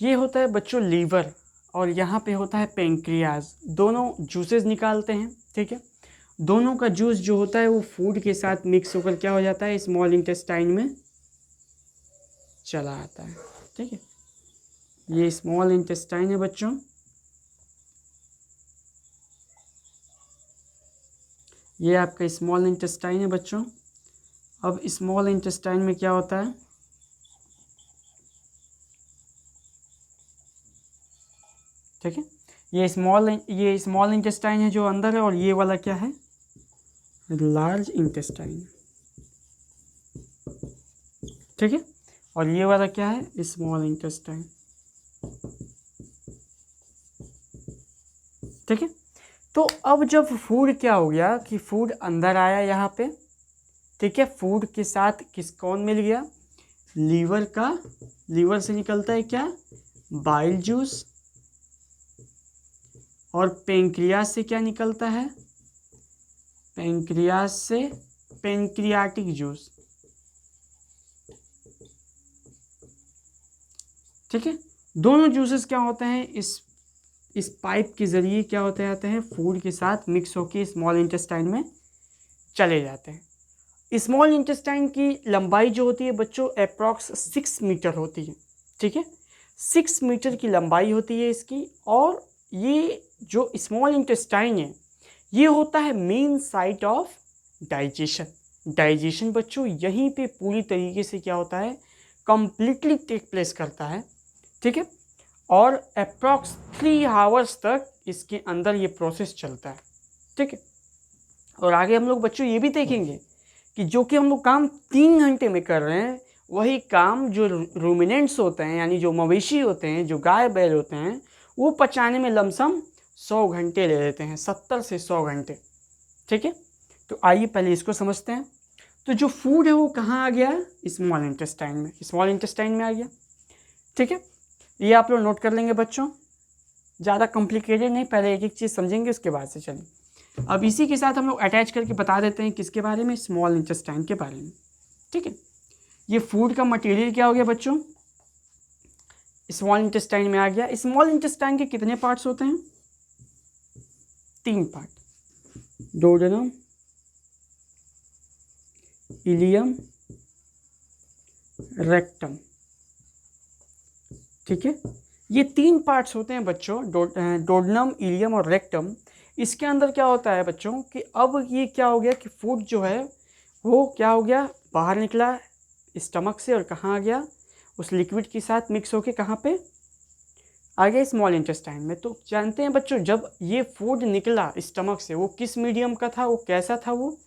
ये होता है बच्चों लीवर, और यहाँ पे होता है पेंक्रियाज। दोनों जूसेस निकालते हैं, ठीक है। दोनों का जूस जो होता है वो फूड के साथ मिक्स होकर क्या हो जाता है, स्मॉल इंटेस्टाइन में चला आता है, ठीक है। ये स्मॉल इंटेस्टाइन है बच्चों, ये आपका स्मॉल इंटेस्टाइन है बच्चों। अब स्मॉल इंटेस्टाइन में क्या होता है, ठीक है। ये स्मॉल इंटेस्टाइन है जो अंदर है, और ये वाला क्या है, लार्ज इंटेस्टाइन, ठीक है। और ये वाला क्या है, स्मॉल इंटेस्टाइन, ठीक है। तो अब जब फूड क्या हो गया कि फूड अंदर आया यहाँ पे, ठीक है, फूड के साथ कौन मिल गया, लीवर का, लीवर से निकलता है क्या, बाइल जूस, और पेंक्रियास से क्या निकलता है, पेंक्रियास से पेंक्रियाटिक जूस, ठीक है। दोनों जूसेस क्या होते हैं, इस पाइप के ज़रिए क्या होते जाते हैं, फूड के साथ मिक्स होकर स्मॉल इंटेस्टाइन में चले जाते हैं। स्मॉल इंटेस्टाइन की लंबाई जो होती है बच्चों अप्रॉक्स 6 मीटर होती है, ठीक है। 6 मीटर की लंबाई होती है इसकी। और ये जो स्मॉल इंटेस्टाइन है ये होता है main site of digestion. Digestion बच्चों यहीं पे पूरी तरीके से क्या होता है, कंप्लीटली टेक प्लेस करता है, ठीक है। और अप्रॉक्स 3 आवर्स तक इसके अंदर ये प्रोसेस चलता है, ठीक है। और आगे हम लोग बच्चों ये भी देखेंगे कि जो कि हम लोग काम 3 घंटे में कर रहे हैं, वही काम जो रूमिनेंट्स होते हैं, यानी जो मवेशी होते हैं, जो गाय बैल होते हैं, वो पचाने में लमसम 100 घंटे ले लेते हैं, 70 से 100 घंटे, ठीक है। तो आइए पहले इसको समझते हैं। तो जो फूड है वो कहाँ आ गया, स्मॉल इंटेस्टाइन में, स्मॉल इंटेस्टाइन में आ गया, ठीक है। ये आप लोग नोट कर लेंगे बच्चों, ज़्यादा कॉम्प्लिकेटेड नहीं, पहले एक एक चीज़ समझेंगे उसके बाद से चलें। अब इसी के साथ हम लोग अटैच करके बता देते हैं किसके बारे में, स्मॉल इंटेस्टाइन के बारे में, ठीक है। ये फूड का मटेरियल क्या हो गया बच्चों, स्मॉल इंटेस्टाइन में आ गया। स्मॉल इंटेस्टाइन के कितने पार्ट्स होते हैं, 3 पार्ट, डोडेनम, इलियम, रेक्टम, ठीक है। ये 3 पार्ट्स होते हैं बच्चों, डोडेनम, इलियम और रेक्टम। इसके अंदर क्या होता है बच्चों कि अब ये क्या हो गया कि फूड जो है वो क्या हो गया, बाहर निकला स्टमक से, और कहाँ आ गया, उस लिक्विड के साथ मिक्स होके कहाँ पे आ गया, स्मॉल इंटेस्टाइन में। तो जानते हैं बच्चों जब ये फूड निकला स्टमक से वो किस मीडियम का था, वो कैसा था, वो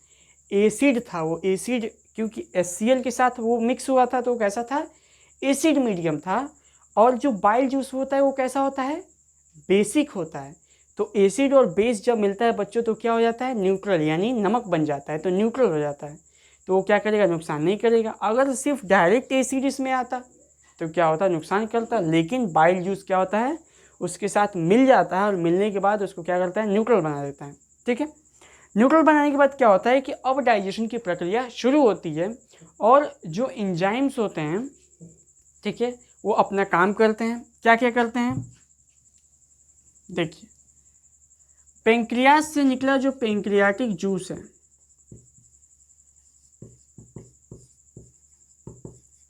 एसिड था। वो एसिड क्योंकि HCl के साथ वो मिक्स हुआ था, तो वो कैसा था, एसिड मीडियम था। और जो बाइल जूस होता है वो कैसा होता है, बेसिक होता है। तो एसिड और बेस जब मिलता है बच्चों तो क्या हो जाता है, न्यूट्रल, यानी नमक बन जाता है, तो न्यूट्रल हो जाता है। तो वो क्या करेगा, नुकसान नहीं करेगा। अगर सिर्फ डायरेक्ट एसिड इसमें आता तो क्या होता है, नुकसान करता। लेकिन बाइल जूस क्या होता है, उसके साथ मिल जाता है, और मिलने के बाद उसको क्या करता है, न्यूट्रल बना देता है, ठीक है। न्यूट्रल बनाने के बाद क्या होता है कि अब डाइजेशन की प्रक्रिया शुरू होती है, और जो एंजाइम्स होते हैं, ठीक है, वो अपना काम करते हैं। क्या क्या करते हैं, देखिए, पेंक्रियास से निकला जो पेंक्रियाटिक जूस है,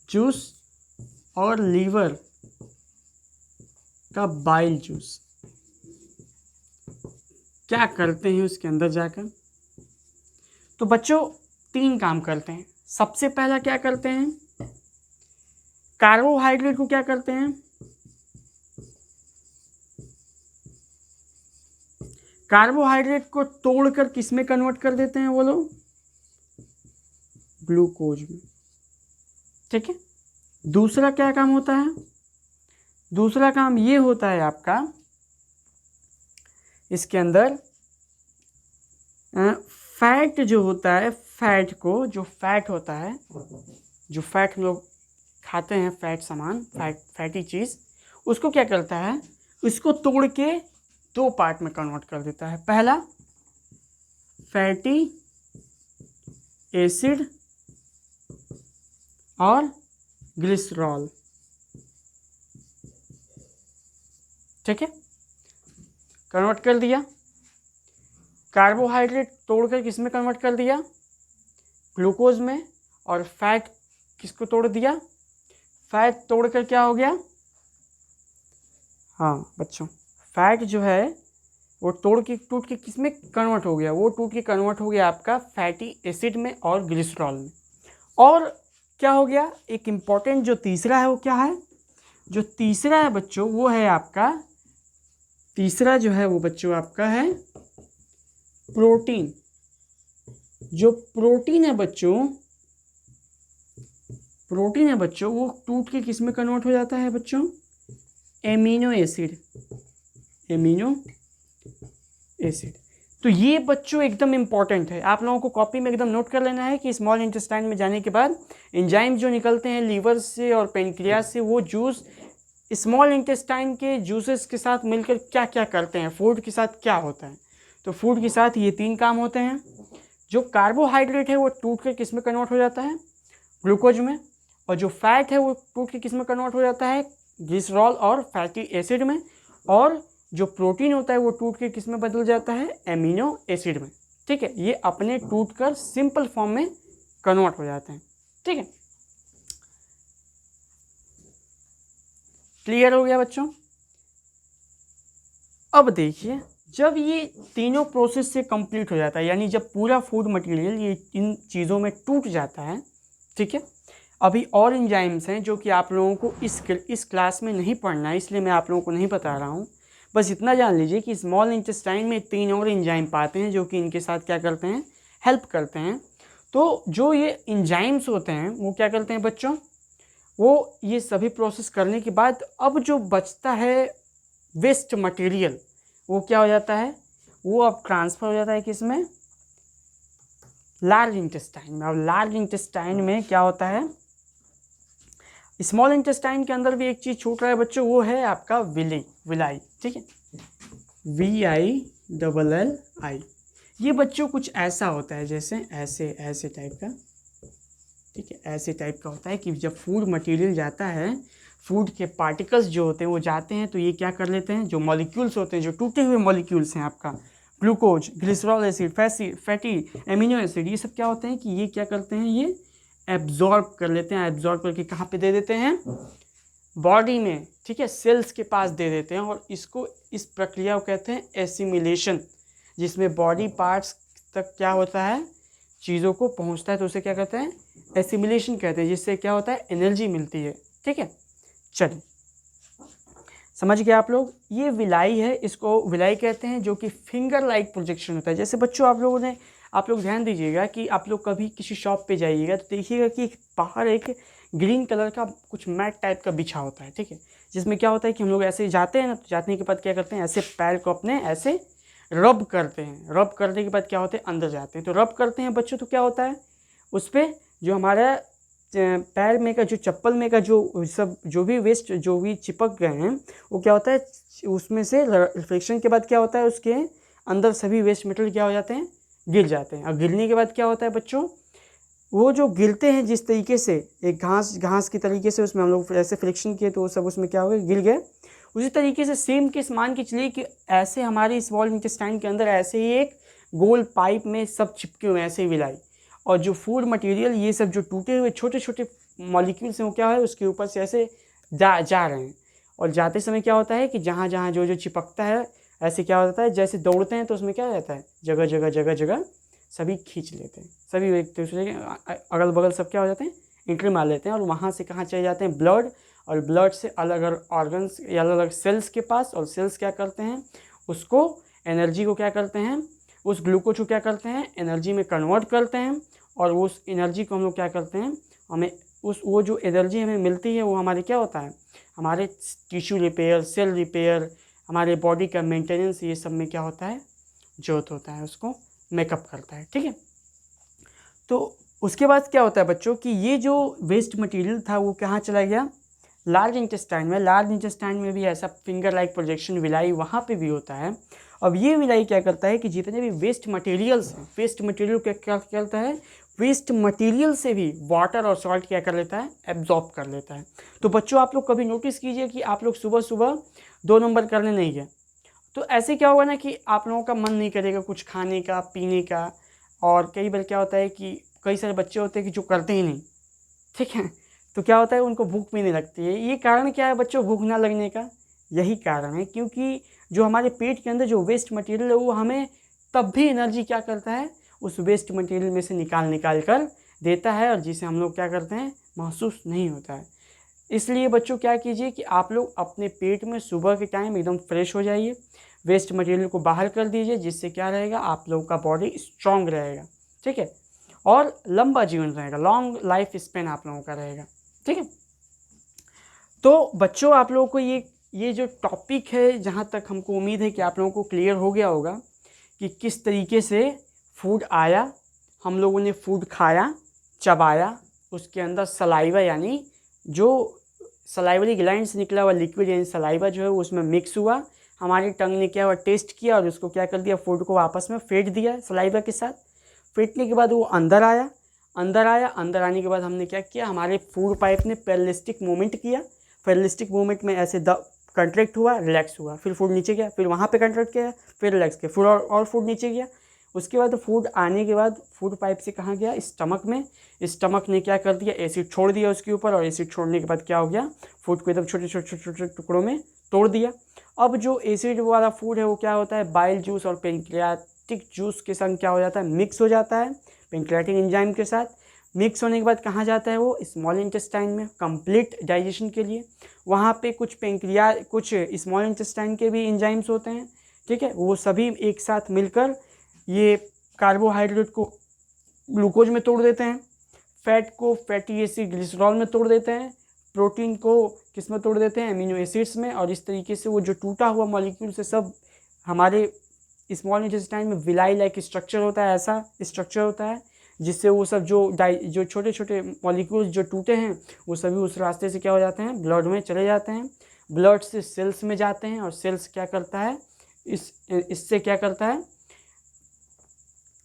जूस, और लीवर का बाइल जूस क्या करते हैं उसके अंदर जाकर, तो बच्चों 3 काम करते हैं। सबसे पहला क्या करते हैं, कार्बोहाइड्रेट को क्या करते हैं, कार्बोहाइड्रेट को तोड़कर किस में कन्वर्ट कर देते हैं वो लोग? ग्लूकोज में। ठीक है, दूसरा क्या काम होता है? दूसरा काम ये होता है आपका इसके अंदर फैट जो होता है, फैट को, जो फैट होता है, जो फैट लोग खाते हैं, फैट सामान, फैटी चीज़, उसको क्या करता है? उसको तोड़ के दो पार्ट में कन्वर्ट कर देता है। पहला फैटी एसिड और ग्लिसरॉल। ठीक है, कन्वर्ट कर दिया। कार्बोहाइड्रेट तोड़कर किस में कन्वर्ट कर दिया? ग्लूकोज में। और फैट किसको तोड़ दिया? फैट तोड़कर क्या हो गया? हाँ बच्चों, फैट जो है वो टूट के किस में कन्वर्ट हो गया? वो टूट के कन्वर्ट हो गया आपका फैटी एसिड में और ग्लिसरॉल में। और क्या हो गया? एक इम्पॉर्टेंट जो तीसरा है वो क्या है? जो तीसरा है बच्चों वो है आपका, तीसरा जो है वो बच्चों आपका है प्रोटीन। जो प्रोटीन है बच्चों, प्रोटीन है बच्चों, वो टूट के किस में कन्वर्ट हो जाता है बच्चों? Amino acid. Amino acid. तो ये बच्चों एकदम इंपॉर्टेंट है, आप लोगों को कॉपी में एकदम नोट कर लेना है कि स्मॉल इंटेस्टाइन में जाने के बाद एंजाइम जो निकलते हैं लीवर से और पेनक्रियास से, वो जूस स्मॉल इंटेस्टाइन के जूसेस के साथ मिलकर क्या क्या करते हैं, फूड के साथ क्या होता है। तो फूड के साथ ये तीन काम होते हैं। जो कार्बोहाइड्रेट है वो टूट कर किस में कन्वर्ट हो जाता है? ग्लूकोज में। और जो फैट है वो टूट के किस में कन्वर्ट हो जाता है? ग्लिसरॉल और फैटी एसिड में। और जो प्रोटीन होता है वो टूट के किस में बदल जाता है? एमिनो एसिड में। ठीक है, ये अपने टूट कर सिंपल फॉर्म में कन्वर्ट हो जाते हैं। ठीक है, क्लियर हो गया बच्चों? अब देखिए, जब ये तीनों प्रोसेस से कंप्लीट हो जाता है, यानी जब पूरा फूड मटेरियल ये इन चीज़ों में टूट जाता है, ठीक है, अभी और एंजाइम्स हैं जो कि आप लोगों को इस क्लास में नहीं पढ़ना है, इसलिए मैं आप लोगों को नहीं बता रहा हूँ। बस इतना जान लीजिए कि स्मॉल इंटेस्टाइन में तीन और एंजाइम पाते हैं जो कि इनके साथ क्या करते हैं? हेल्प करते हैं। तो जो ये एंजाइम्स होते हैं वो क्या करते हैं बच्चों? वो ये सभी प्रोसेस करने के बाद अब जो बचता है वेस्ट मटेरियल, वो क्या हो जाता है? वो अब ट्रांसफ़र हो जाता है किस में? लार्ज इंटेस्टाइन में। अब लार्ज इंटेस्टाइन में क्या होता है? स्मॉल इंटेस्टाइन के अंदर भी एक चीज़ छूट रहा है बच्चों, वो है आपका विलाई। ठीक है, VILLI। ये बच्चों कुछ ऐसा होता है, जैसे ऐसे टाइप का। ठीक है, ऐसे टाइप का होता है कि जब फूड मटेरियल जाता है, फूड के पार्टिकल्स जो होते हैं वो जाते हैं, तो ये क्या कर लेते हैं? जो मॉलिक्यूल्स होते हैं, जो टूटे हुए मॉलिक्यूल्स हैं आपका, glucose, glycerol acid, fatty amino acid, ये सब क्या होते हैं कि ये क्या करते हैं? ये एब्जॉर्ब कर लेते हैं। एब्जॉर्ब करके कहाँ पे दे देते हैं? बॉडी में। ठीक है, सेल्स के पास दे देते हैं। और इसको, इस प्रक्रिया को कहते हैं एसिमिलेशन, जिसमें बॉडी पार्ट्स तक क्या होता है? चीज़ों को पहुंचता है, तो उसे क्या कहते हैं? एसिमिलेशन कहते हैं, जिससे क्या होता है? एनर्जी मिलती है। ठीक है, चलिए समझ गए आप लोग? ये विलाई है, इसको विलाई कहते हैं, जो कि फिंगर लाइक प्रोजेक्शन होता है। जैसे बच्चों आप लोग ध्यान दीजिएगा कि आप लोग कभी किसी शॉप पे जाइएगा तो देखिएगा कि बाहर एक ग्रीन कलर का कुछ मैट टाइप का बिछा होता है। ठीक है, जिसमें क्या होता है कि हम लोग ऐसे जाते हैं ना, तो जाने के बाद क्या करते हैं? ऐसे पैर को अपने ऐसे रब करते हैं। रब करने के बाद क्या होते हैं? अंदर जाते हैं। तो रब करते हैं बच्चों, तो क्या होता है? उस पर जो हमारा पैर में का, जो चप्पल में का जो सब जो भी वेस्ट जो भी चिपक गए हैं, वो क्या होता है? उसमें से रिफ्लेक्शन के बाद क्या होता है? उसके अंदर सभी वेस्ट मटेरियल क्या हो जाते हैं? गिर जाते हैं। और गिरने के बाद क्या होता है बच्चों? वो जो गिरते हैं जिस तरीके से, एक घास की तरीके से उसमें हम लोग ऐसे फ्रिक्शन किए तो वो सब उसमें क्या हो गया? गिर गए। उसी तरीके से सेम केस मान के चलिए कि ऐसे हमारे स्मॉल इंटेस्टाइन के अंदर ऐसे ही एक गोल पाइप में सब चिपके हुए हैं, ऐसे ही विलाई। और जो फूड मटेरियल, ये सब जो टूटे हुए छोटे छोटे मॉलिक्यूल्स हैं, वो क्या है? उसके ऊपर से ऐसे जा रहे हैं। और जाते समय क्या होता है कि जहाँ जहाँ जो चिपकता है, ऐसे क्या होता है? जैसे दौड़ते हैं तो उसमें क्या रहता है? जगह जगह सभी खींच लेते हैं, सभी एक दूसरे के अगल बगल सब क्या हो जाते हैं? एंट्री मार लेते हैं। और वहाँ से कहाँ चले जाते हैं? ब्लड। और ब्लड से अलग अलग ऑर्गन्स या अलग अलग सेल्स के पास। और सेल्स क्या करते हैं? उसको एनर्जी को क्या करते हैं, उस ग्लूकोज को क्या करते हैं, एनर्जी में कन्वर्ट करते हैं, और उस एनर्जी को हम लोग क्या करते हैं, हमें वो जो एनर्जी हमें मिलती है वो हमारे क्या होता है, हमारे टिश्यू रिपेयर, सेल रिपेयर, हमारे बॉडी का मेंटेनेंस, ये सब में क्या होता है, जरूरत होता है, उसको मेकअप करता है। ठीक है, तो उसके बाद क्या होता है बच्चों कि ये जो वेस्ट मटेरियल था वो कहाँ चला गया, लार्ज इंटेस्टाइन में। लार्ज इंटेस्टाइन में भी ऐसा फिंगर लाइक प्रोजेक्शन विलाई वहाँ पे भी होता है। अब ये विलाई क्या करता है कि जितने भी वेस्ट मटेरियल्स हैं, वेस्ट मटेरियल क्या करता है, वेस्ट मटेरियल से भी वाटर और सॉल्ट क्या कर लेता है, एब्जॉर्ब कर लेता है। तो बच्चों आप लोग कभी नोटिस कीजिए कि आप लोग सुबह सुबह 2 नंबर करने नहीं गए, तो ऐसे क्या होगा ना कि आप लोगों का मन नहीं करेगा कुछ खाने का, पीने का, और कई बार क्या होता है कि कई सारे बच्चे होते हैं कि जो करते ही नहीं। ठीक है, तो क्या होता है, उनको भूख भी नहीं लगती है। ये कारण क्या है बच्चों भूख ना लगने का, यही कारण है क्योंकि जो हमारे पेट के अंदर जो वेस्ट मटेरियल है वो हमें तब भी एनर्जी क्या करता है, उस वेस्ट मटेरियल में से निकाल कर देता है, और जिसे हम लोग क्या करते हैं, महसूस नहीं होता है। इसलिए बच्चों क्या कीजिए कि आप लोग अपने पेट में सुबह के टाइम एकदम फ्रेश हो जाइए, वेस्ट मटेरियल को बाहर कर दीजिए, जिससे क्या रहेगा, आप लोगों का बॉडी स्ट्रांग रहेगा। ठीक है, और लंबा जीवन रहेगा, लॉन्ग लाइफ स्पेन आप लोगों का रहेगा। ठीक है, तो बच्चों आप लोगों को ये जो टॉपिक है, जहाँ तक हमको उम्मीद है कि आप लोगों को क्लियर हो गया होगा कि किस तरीके से फूड आया, हम लोगों ने फूड खाया, चबाया, उसके अंदर सलाइवा यानी जो सलाइवरी ग्लैंड से निकला हुआ लिक्विड यानी सलाइवा जो है वो उसमें मिक्स हुआ, हमारी टंग ने क्या हुआ, टेस्ट किया और उसको क्या कर दिया, फूड को आपस में फेंट दिया सलाइवा के साथ। फेंटने के बाद वो अंदर आया, अंदर आने के बाद हमने क्या किया, हमारे फूड पाइप ने पेरिस्टिक मूवमेंट किया, पेरिस्टिक मूवमेंट में ऐसे कंट्रैक्ट हुआ, रिलैक्स हुआ, फिर फूड नीचे गया, फिर वहाँ पे कंट्रैक्ट किया, फिर रिलैक्स किया, फिर और फूड नीचे गया। उसके बाद फूड आने के बाद फूड पाइप से कहाँ गया, स्टमक में। स्टमक ने क्या कर दिया, एसिड छोड़ दिया उसके ऊपर, और एसिड छोड़ने के बाद क्या हो गया, फूड को एकदम छोटे छोटे छोटे छोटे टुकड़ों में तोड़ दिया। अब जो एसिड वाला फूड है वो क्या होता है, बाइल जूस और पेनक्रियाटिक जूस के संग क्या हो जाता है, मिक्स हो जाता है पेनक्रियाटिक एंजाइम के साथ। मिक्स होने के बाद कहाँ जाता है वो, स्मॉल इंटेस्टाइन में कंप्लीट डाइजेशन के लिए। वहाँ पे कुछ स्मॉल इंटेस्टाइन के भी एंजाइम्स होते हैं। ठीक है, वो सभी एक साथ मिलकर ये कार्बोहाइड्रेट को ग्लूकोज में तोड़ देते हैं, फैट को फैटी एसिड ग्लिसरॉल में तोड़ देते हैं, प्रोटीन को किस में तोड़ देते हैं, अमीनो एसिड्स में। और इस तरीके से वो जो टूटा हुआ मॉलिक्यूल से सब हमारे स्मॉल इंटेस्टाइन में विलाई लाइक स्ट्रक्चर होता है, ऐसा स्ट्रक्चर होता है जिससे वो सब जो छोटे छोटे मॉलिक्यूल्स जो टूटे हैं वो सभी उस रास्ते से क्या हो जाते हैं, ब्लड में चले जाते हैं, ब्लड से सेल्स में जाते हैं, और सेल्स क्या करता है, इससे क्या करता है,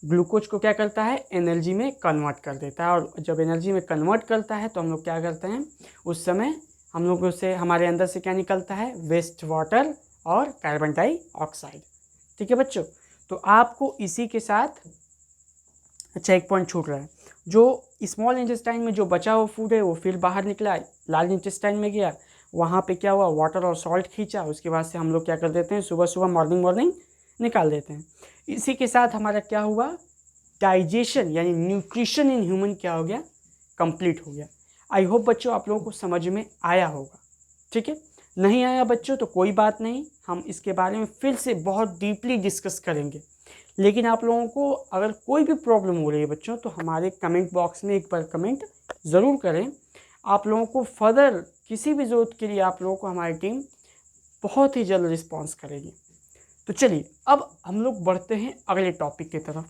ग्लूकोज को क्या करता है, एनर्जी में कन्वर्ट कर देता है। और जब एनर्जी में कन्वर्ट करता है तो हम लोग क्या करते हैं, उस समय हम लोग से हमारे अंदर से क्या निकलता है, वेस्ट वाटर और कार्बन डाइऑक्साइड। ठीक है बच्चों, तो आपको इसी के साथ अच्छा एक पॉइंट छूट रहा है, जो स्मॉल इंटेस्टाइन में जो बचा हुआ फूड है वो फिर बाहर निकला, लार्ज इंटेस्टाइन में गया, वहाँ पे क्या हुआ, वाटर और सॉल्ट खींचा, उसके बाद से हम लोग क्या कर देते हैं, सुबह सुबह मॉर्निंग निकाल देते हैं। इसी के साथ हमारा क्या हुआ, डाइजेशन यानी न्यूट्रिशन इन ह्यूमन क्या हो गया, कंप्लीट हो गया। आई होप बच्चों आप लोगों को समझ में आया होगा। ठीक है, नहीं आया बच्चों तो कोई बात नहीं, हम इसके बारे में फिर से बहुत डीपली डिस्कस करेंगे। लेकिन आप लोगों को अगर कोई भी प्रॉब्लम हो रही है बच्चों तो हमारे कमेंट बॉक्स में एक बार कमेंट ज़रूर करें। आप लोगों को फर्दर किसी भी ज़रूरत के लिए आप लोगों को हमारी टीम बहुत ही जल्द रिस्पॉन्स करेगी। तो चलिए अब हम लोग बढ़ते हैं अगले टॉपिक की तरफ।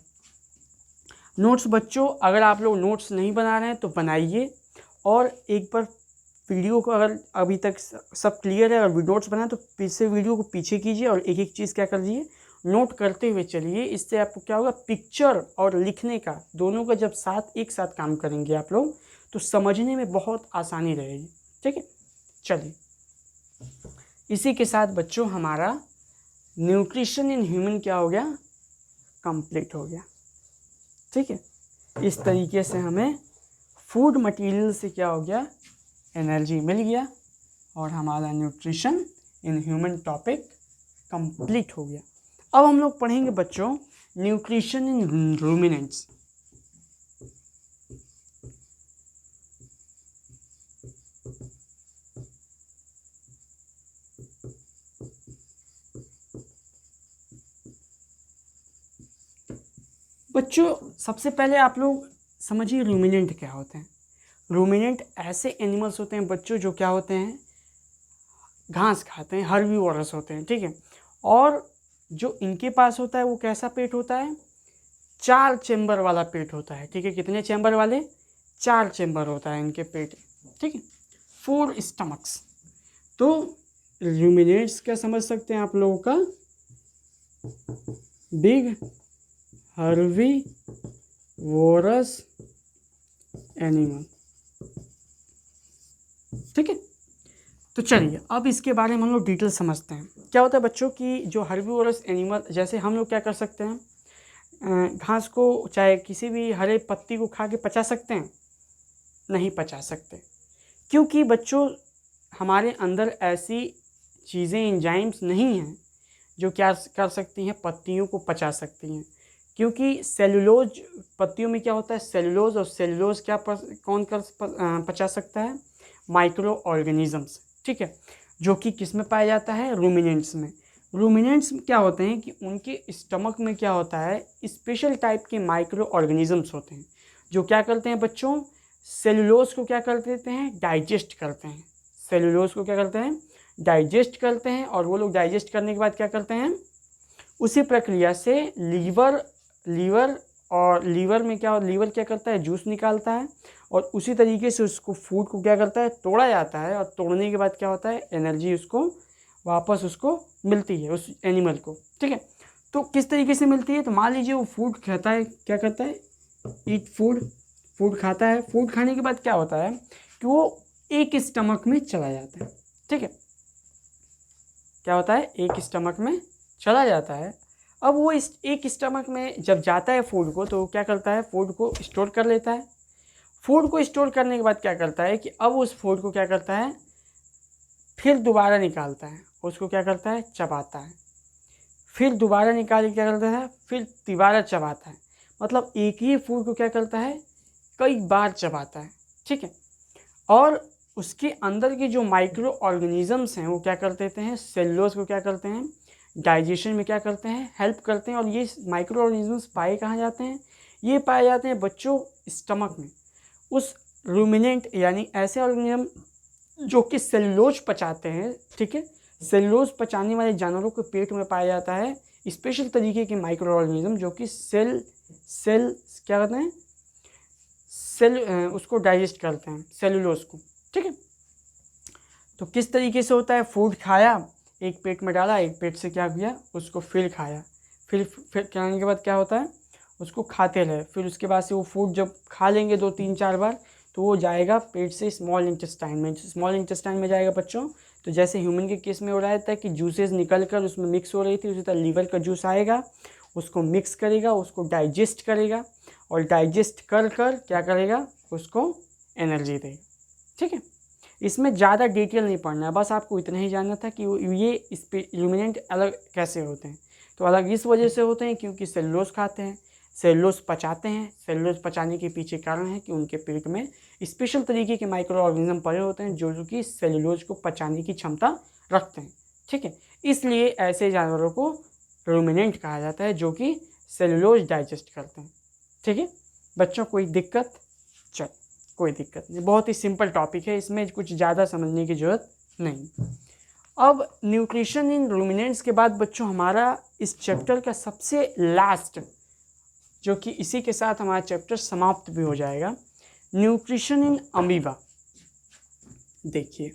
नोट्स बच्चों, अगर आप लोग नोट्स नहीं बना रहे हैं तो बनाइए, और एक बार वीडियो को अगर अभी तक सब क्लियर है और नोट्स बनाए तो पीछे वीडियो को पीछे कीजिए और एक एक चीज़ क्या कर दीजिए, नोट करते हुए चलिए। इससे आपको क्या होगा, पिक्चर और लिखने का दोनों का जब एक साथ काम करेंगे आप लोग तो समझने में बहुत आसानी रहेगी। ठीक है, चलिए इसी के साथ बच्चों हमारा न्यूट्रिशन इन ह्यूमन क्या हो गया, कंप्लीट हो गया। ठीक है, इस तरीके से हमें फूड मटेरियल से क्या हो गया, एनर्जी मिल गया, और हमारा nutrition in human topic complete हो गया। अब हम लोग पढ़ेंगे बच्चों न्यूट्रिशन इन रूमिनेंट्स। बच्चों सबसे पहले आप लोग समझिए रूमिनेंट क्या होते हैं। रूमिनेंट ऐसे एनिमल्स होते हैं बच्चों जो क्या होते हैं, घास खाते हैं, हर्बीवोरस होते हैं, ठीक है। और जो इनके पास होता है वो कैसा पेट होता है, 4 चेम्बर वाला पेट होता है, ठीक है। कितने चेम्बर वाले, 4 चेम्बर होता है इनके पेट, ठीक है। 4 स्टमक्स। तो रूमिनेंट्स क्या समझ सकते हैं आप लोगों का, बिग हर्बी वोरस एनिमल, ठीक है। तो चलिए अब इसके बारे में हम लोग डिटेल समझते हैं। क्या होता है बच्चों की जो हर्बीवोरस एनिमल, जैसे हम लोग क्या कर सकते हैं, घास को चाहे किसी भी हरे पत्ती को खा के पचा सकते हैं, नहीं पचा सकते, क्योंकि बच्चों हमारे अंदर ऐसी चीज़ें एंजाइम्स नहीं हैं जो क्या कर सकती हैं, पत्तियों को पचा सकती हैं। क्योंकि सेलुलोज, पत्तियों में क्या होता है सेलुलोज, और सेलुलोज क्या कौन पचा सकता है, माइक्रो ऑर्गेनिजम्स, ठीक है, जो कि किस में पाया जाता है, रूमिनेंट्स में। रूमिनेंट्स क्या होते हैं कि उनके स्टमक में क्या होता है, स्पेशल टाइप के माइक्रो ऑर्गेनिजम्स होते हैं जो क्या करते हैं बच्चों, सेलुलोज को क्या कर देते हैं, डाइजेस्ट करते हैं। सेलुलोज को क्या करते हैं, डाइजेस्ट करते हैं। और वो लोग डाइजेस्ट करने के बाद क्या करते हैं, उसी प्रक्रिया से लीवर में क्या, लीवर क्या करता है, जूस निकालता है। और उसी तरीके से उसको फूड को क्या करता है, तोड़ा जाता है। और तोड़ने के बाद क्या होता है, एनर्जी उसको वापस उसको मिलती है, उस एनिमल को, ठीक है। तो किस तरीके से मिलती है, तो मान लीजिए वो फूड खाता है, क्या करता है, ईट फूड, फूड खाता है। फूड खाने के बाद क्या होता है कि वो एक स्टमक में चला जाता है, ठीक है। क्या होता है, एक स्टमक में चला जाता है। अब वो इस एक स्टमक में जब जाता है फूड को, तो क्या करता है, फूड को स्टोर कर लेता है। फूड को स्टोर करने के बाद क्या करता है कि अब उस फूड को क्या करता है, फिर दोबारा निकालता है, उसको क्या करता है, चबाता है। फिर दोबारा निकाल के क्या करता है, फिर दोबारा चबाता है। मतलब एक ही फूड को क्या करता है, कई बार चबाता है, ठीक है। और उसके अंदर के जो माइक्रो ऑर्गेनिजम्स हैं वो क्या कर देते हैं, सेलुलोज को क्या करते हैं, डाइजेशन में क्या करते हैं, हेल्प करते हैं। और ये माइक्रो ऑर्गेनिजम्स पाए कहाँ जाते हैं, ये पाए जाते हैं बच्चों स्टमक में। उस रूमिनेंट यानी ऐसे ऑर्गेनिज्म जो कि सेलुलोज पचाते हैं, ठीक है, सेलुलोज पचाने वाले जानवरों के पेट में पाया जाता है स्पेशल तरीके के माइक्रो ऑर्गेनिज्म जो कि सेल क्या कहते हैं, उसको डाइजेस्ट करते हैं, सेलुलोज को, ठीक है। तो किस तरीके से होता है, फूड खाया, एक पेट में डाला, एक पेट से क्या किया, उसको फिर खाया। फिर खाने के बाद क्या होता है, उसको खाते रहे। फिर उसके बाद से वो फूड जब खा लेंगे 2-3-4 बार, तो वो जाएगा पेट से स्मॉल इंटेस्टाइन में। स्मॉल इंटेस्टाइन में जाएगा बच्चों, तो जैसे ह्यूमन के केस में हो रहा था कि जूसेस निकल कर उसमें मिक्स हो रही थी, उसी तरह लीवर का जूस आएगा, उसको मिक्स करेगा, उसको डाइजेस्ट करेगा। और डाइजेस्ट कर कर क्या करेगा, उसको एनर्जी देगा, ठीक है। इसमें ज़्यादा डिटेल नहीं पढ़ना है, बस आपको इतना ही जानना था कि ये इस पे रूमिनेंट अलग कैसे होते हैं। तो अलग इस वजह से होते हैं क्योंकि सेलुलोज खाते हैं, सेलुलोज पचाते हैं। सेलुलोज पचाने के पीछे कारण है कि उनके पेट में स्पेशल तरीके के माइक्रो ऑर्गेनिज्म पड़े होते हैं जो कि सेलुलोज को पचाने की क्षमता रखते हैं, ठीक है। इसलिए ऐसे जानवरों को रूमिनेंट कहा जाता है जो कि सेलुलोज डाइजेस्ट करते हैं, ठीक है। बच्चों कोई दिक्कत, चल कोई दिक्कत नहीं, बहुत ही सिंपल टॉपिक है, इसमें कुछ ज़्यादा समझने की ज़रूरत नहीं। अब न्यूट्रिशन इन रूमिनेंट्स के बाद बच्चों हमारा इस चैप्टर का सबसे लास्ट, जो कि इसी के साथ हमारा चैप्टर समाप्त भी हो जाएगा, न्यूट्रिशन इन अमीबा। देखिए,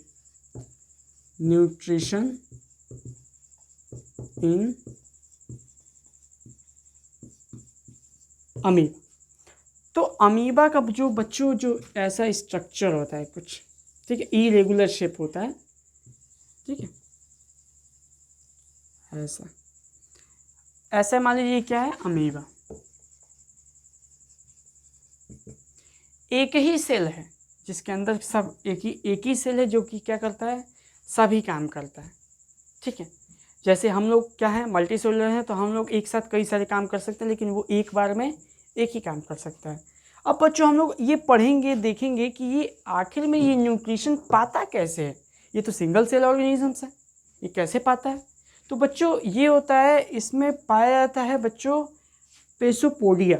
न्यूट्रिशन इन अमीबा। तो अमीबा का जो बच्चों जो ऐसा स्ट्रक्चर होता है कुछ, ठीक है, इरेगुलर शेप होता है, ठीक है, ऐसा मान लीजिए क्या है, अमीबा एक ही सेल है जिसके अंदर सब एक ही सेल है जो कि क्या करता है, सभी काम करता है, ठीक है। जैसे हम लोग क्या है, मल्टी सेलुलर हैं, तो हम लोग एक साथ कई सारे काम कर सकते हैं, लेकिन वो एक बार में एक ही काम कर सकता है। अब बच्चों हम लोग ये पढ़ेंगे, देखेंगे कि ये आखिर में ये न्यूट्रिशन पाता कैसे है। ये तो सिंगल सेल ऑर्गेनिजम्स है, ये कैसे पाता है। तो बच्चों ये होता है, इसमें पाया जाता है बच्चों पेसोपोडिया,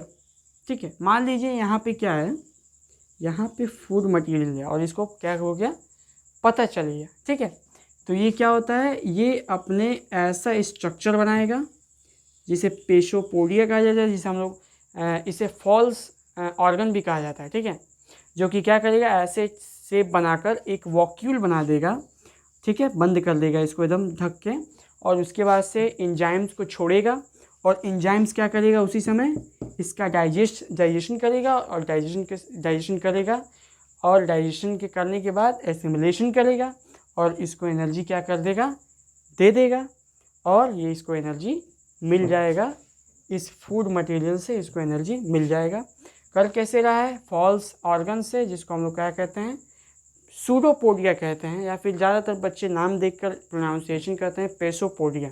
ठीक है। मान लीजिए यहाँ पे क्या है, यहाँ पे फूड मटेरियल है और इसको क्या हो गया, पता चल गया, ठीक है। तो ये क्या होता है, ये अपने ऐसा स्ट्रक्चर बनाएगा जिसे पेसोपोडिया कहा जाता है, जिसे हम लोग इसे फॉल्स ऑर्गन भी कहा जाता है, ठीक है। जो कि क्या करेगा, ऐसे शेप बनाकर एक वॉक्यूल बना देगा, ठीक है, बंद कर देगा इसको एकदम ढक के, और उसके बाद से एंजाइम्स को छोड़ेगा और एंजाइम्स क्या करेगा, उसी समय इसका डाइजेशन करेगा और डाइजेशन करेगा और डाइजेशन के करने के बाद एसिमिलेशन करेगा और इसको एनर्जी क्या कर देगा, दे देगा, और ये इसको एनर्जी मिल जाएगा, इस फूड मटेरियल से इसको एनर्जी मिल जाएगा। कर कैसे रहा है, फॉल्स ऑर्गन से, जिसको हम लोग क्या कहते हैं, सूडोपोडिया कहते हैं, या फिर ज़्यादातर बच्चे नाम देखकर प्रोनाउंसिएशन करते हैं पेसोपोडिया।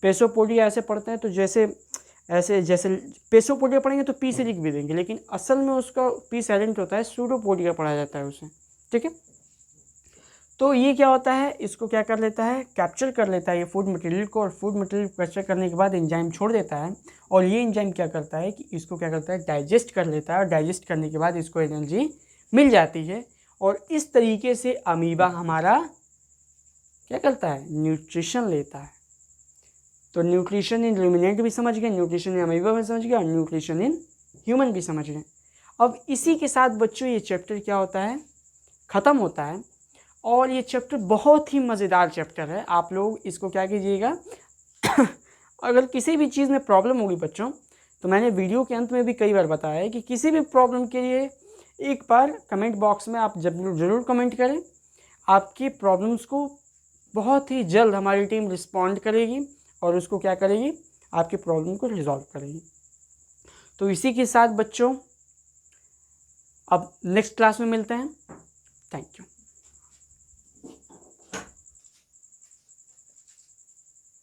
पेसोपोडिया ऐसे पढ़ते हैं तो जैसे पेसोपोडिया पढ़ेंगे तो पी से लिख भी देंगे, लेकिन असल में उसका पी साइलेंट होता है, सूडोपोडिया पढ़ा जाता है उसे, ठीक है। तो ये क्या होता है, इसको क्या कर लेता है, कैप्चर कर लेता है ये फूड मटेरियल को, और फूड मटेरियल कैप्चर करने के बाद एंजाइम छोड़ देता है, और ये एंजाइम क्या करता है कि इसको क्या करता है, डाइजेस्ट कर लेता है, और डाइजेस्ट करने के बाद इसको एनर्जी मिल जाती है। और इस तरीके से अमीबा हमारा क्या करता है, न्यूट्रिशन लेता है। तो न्यूट्रिशन इन रूमिनेंट भी समझ गए, न्यूट्रिशन इन अमीबा भी समझ गए, और न्यूट्रिशन इन ह्यूमन भी समझ गए। अब इसी के साथ बच्चों ये चैप्टर क्या होता है, ख़त्म होता है। और ये चैप्टर बहुत ही मज़ेदार चैप्टर है। आप लोग इसको क्या कीजिएगा अगर किसी भी चीज़ में प्रॉब्लम होगी बच्चों, तो मैंने वीडियो के अंत में भी कई बार बताया है कि किसी भी प्रॉब्लम के लिए एक बार कमेंट बॉक्स में आप ज़रूर कमेंट करें। आपकी प्रॉब्लम्स को बहुत ही जल्द हमारी टीम रिस्पॉन्ड करेगी और उसको क्या करेगी, आपकी प्रॉब्लम को रिजॉल्व करेगी। तो इसी के साथ बच्चों अब नेक्स्ट क्लास में मिलते हैं। Thank you.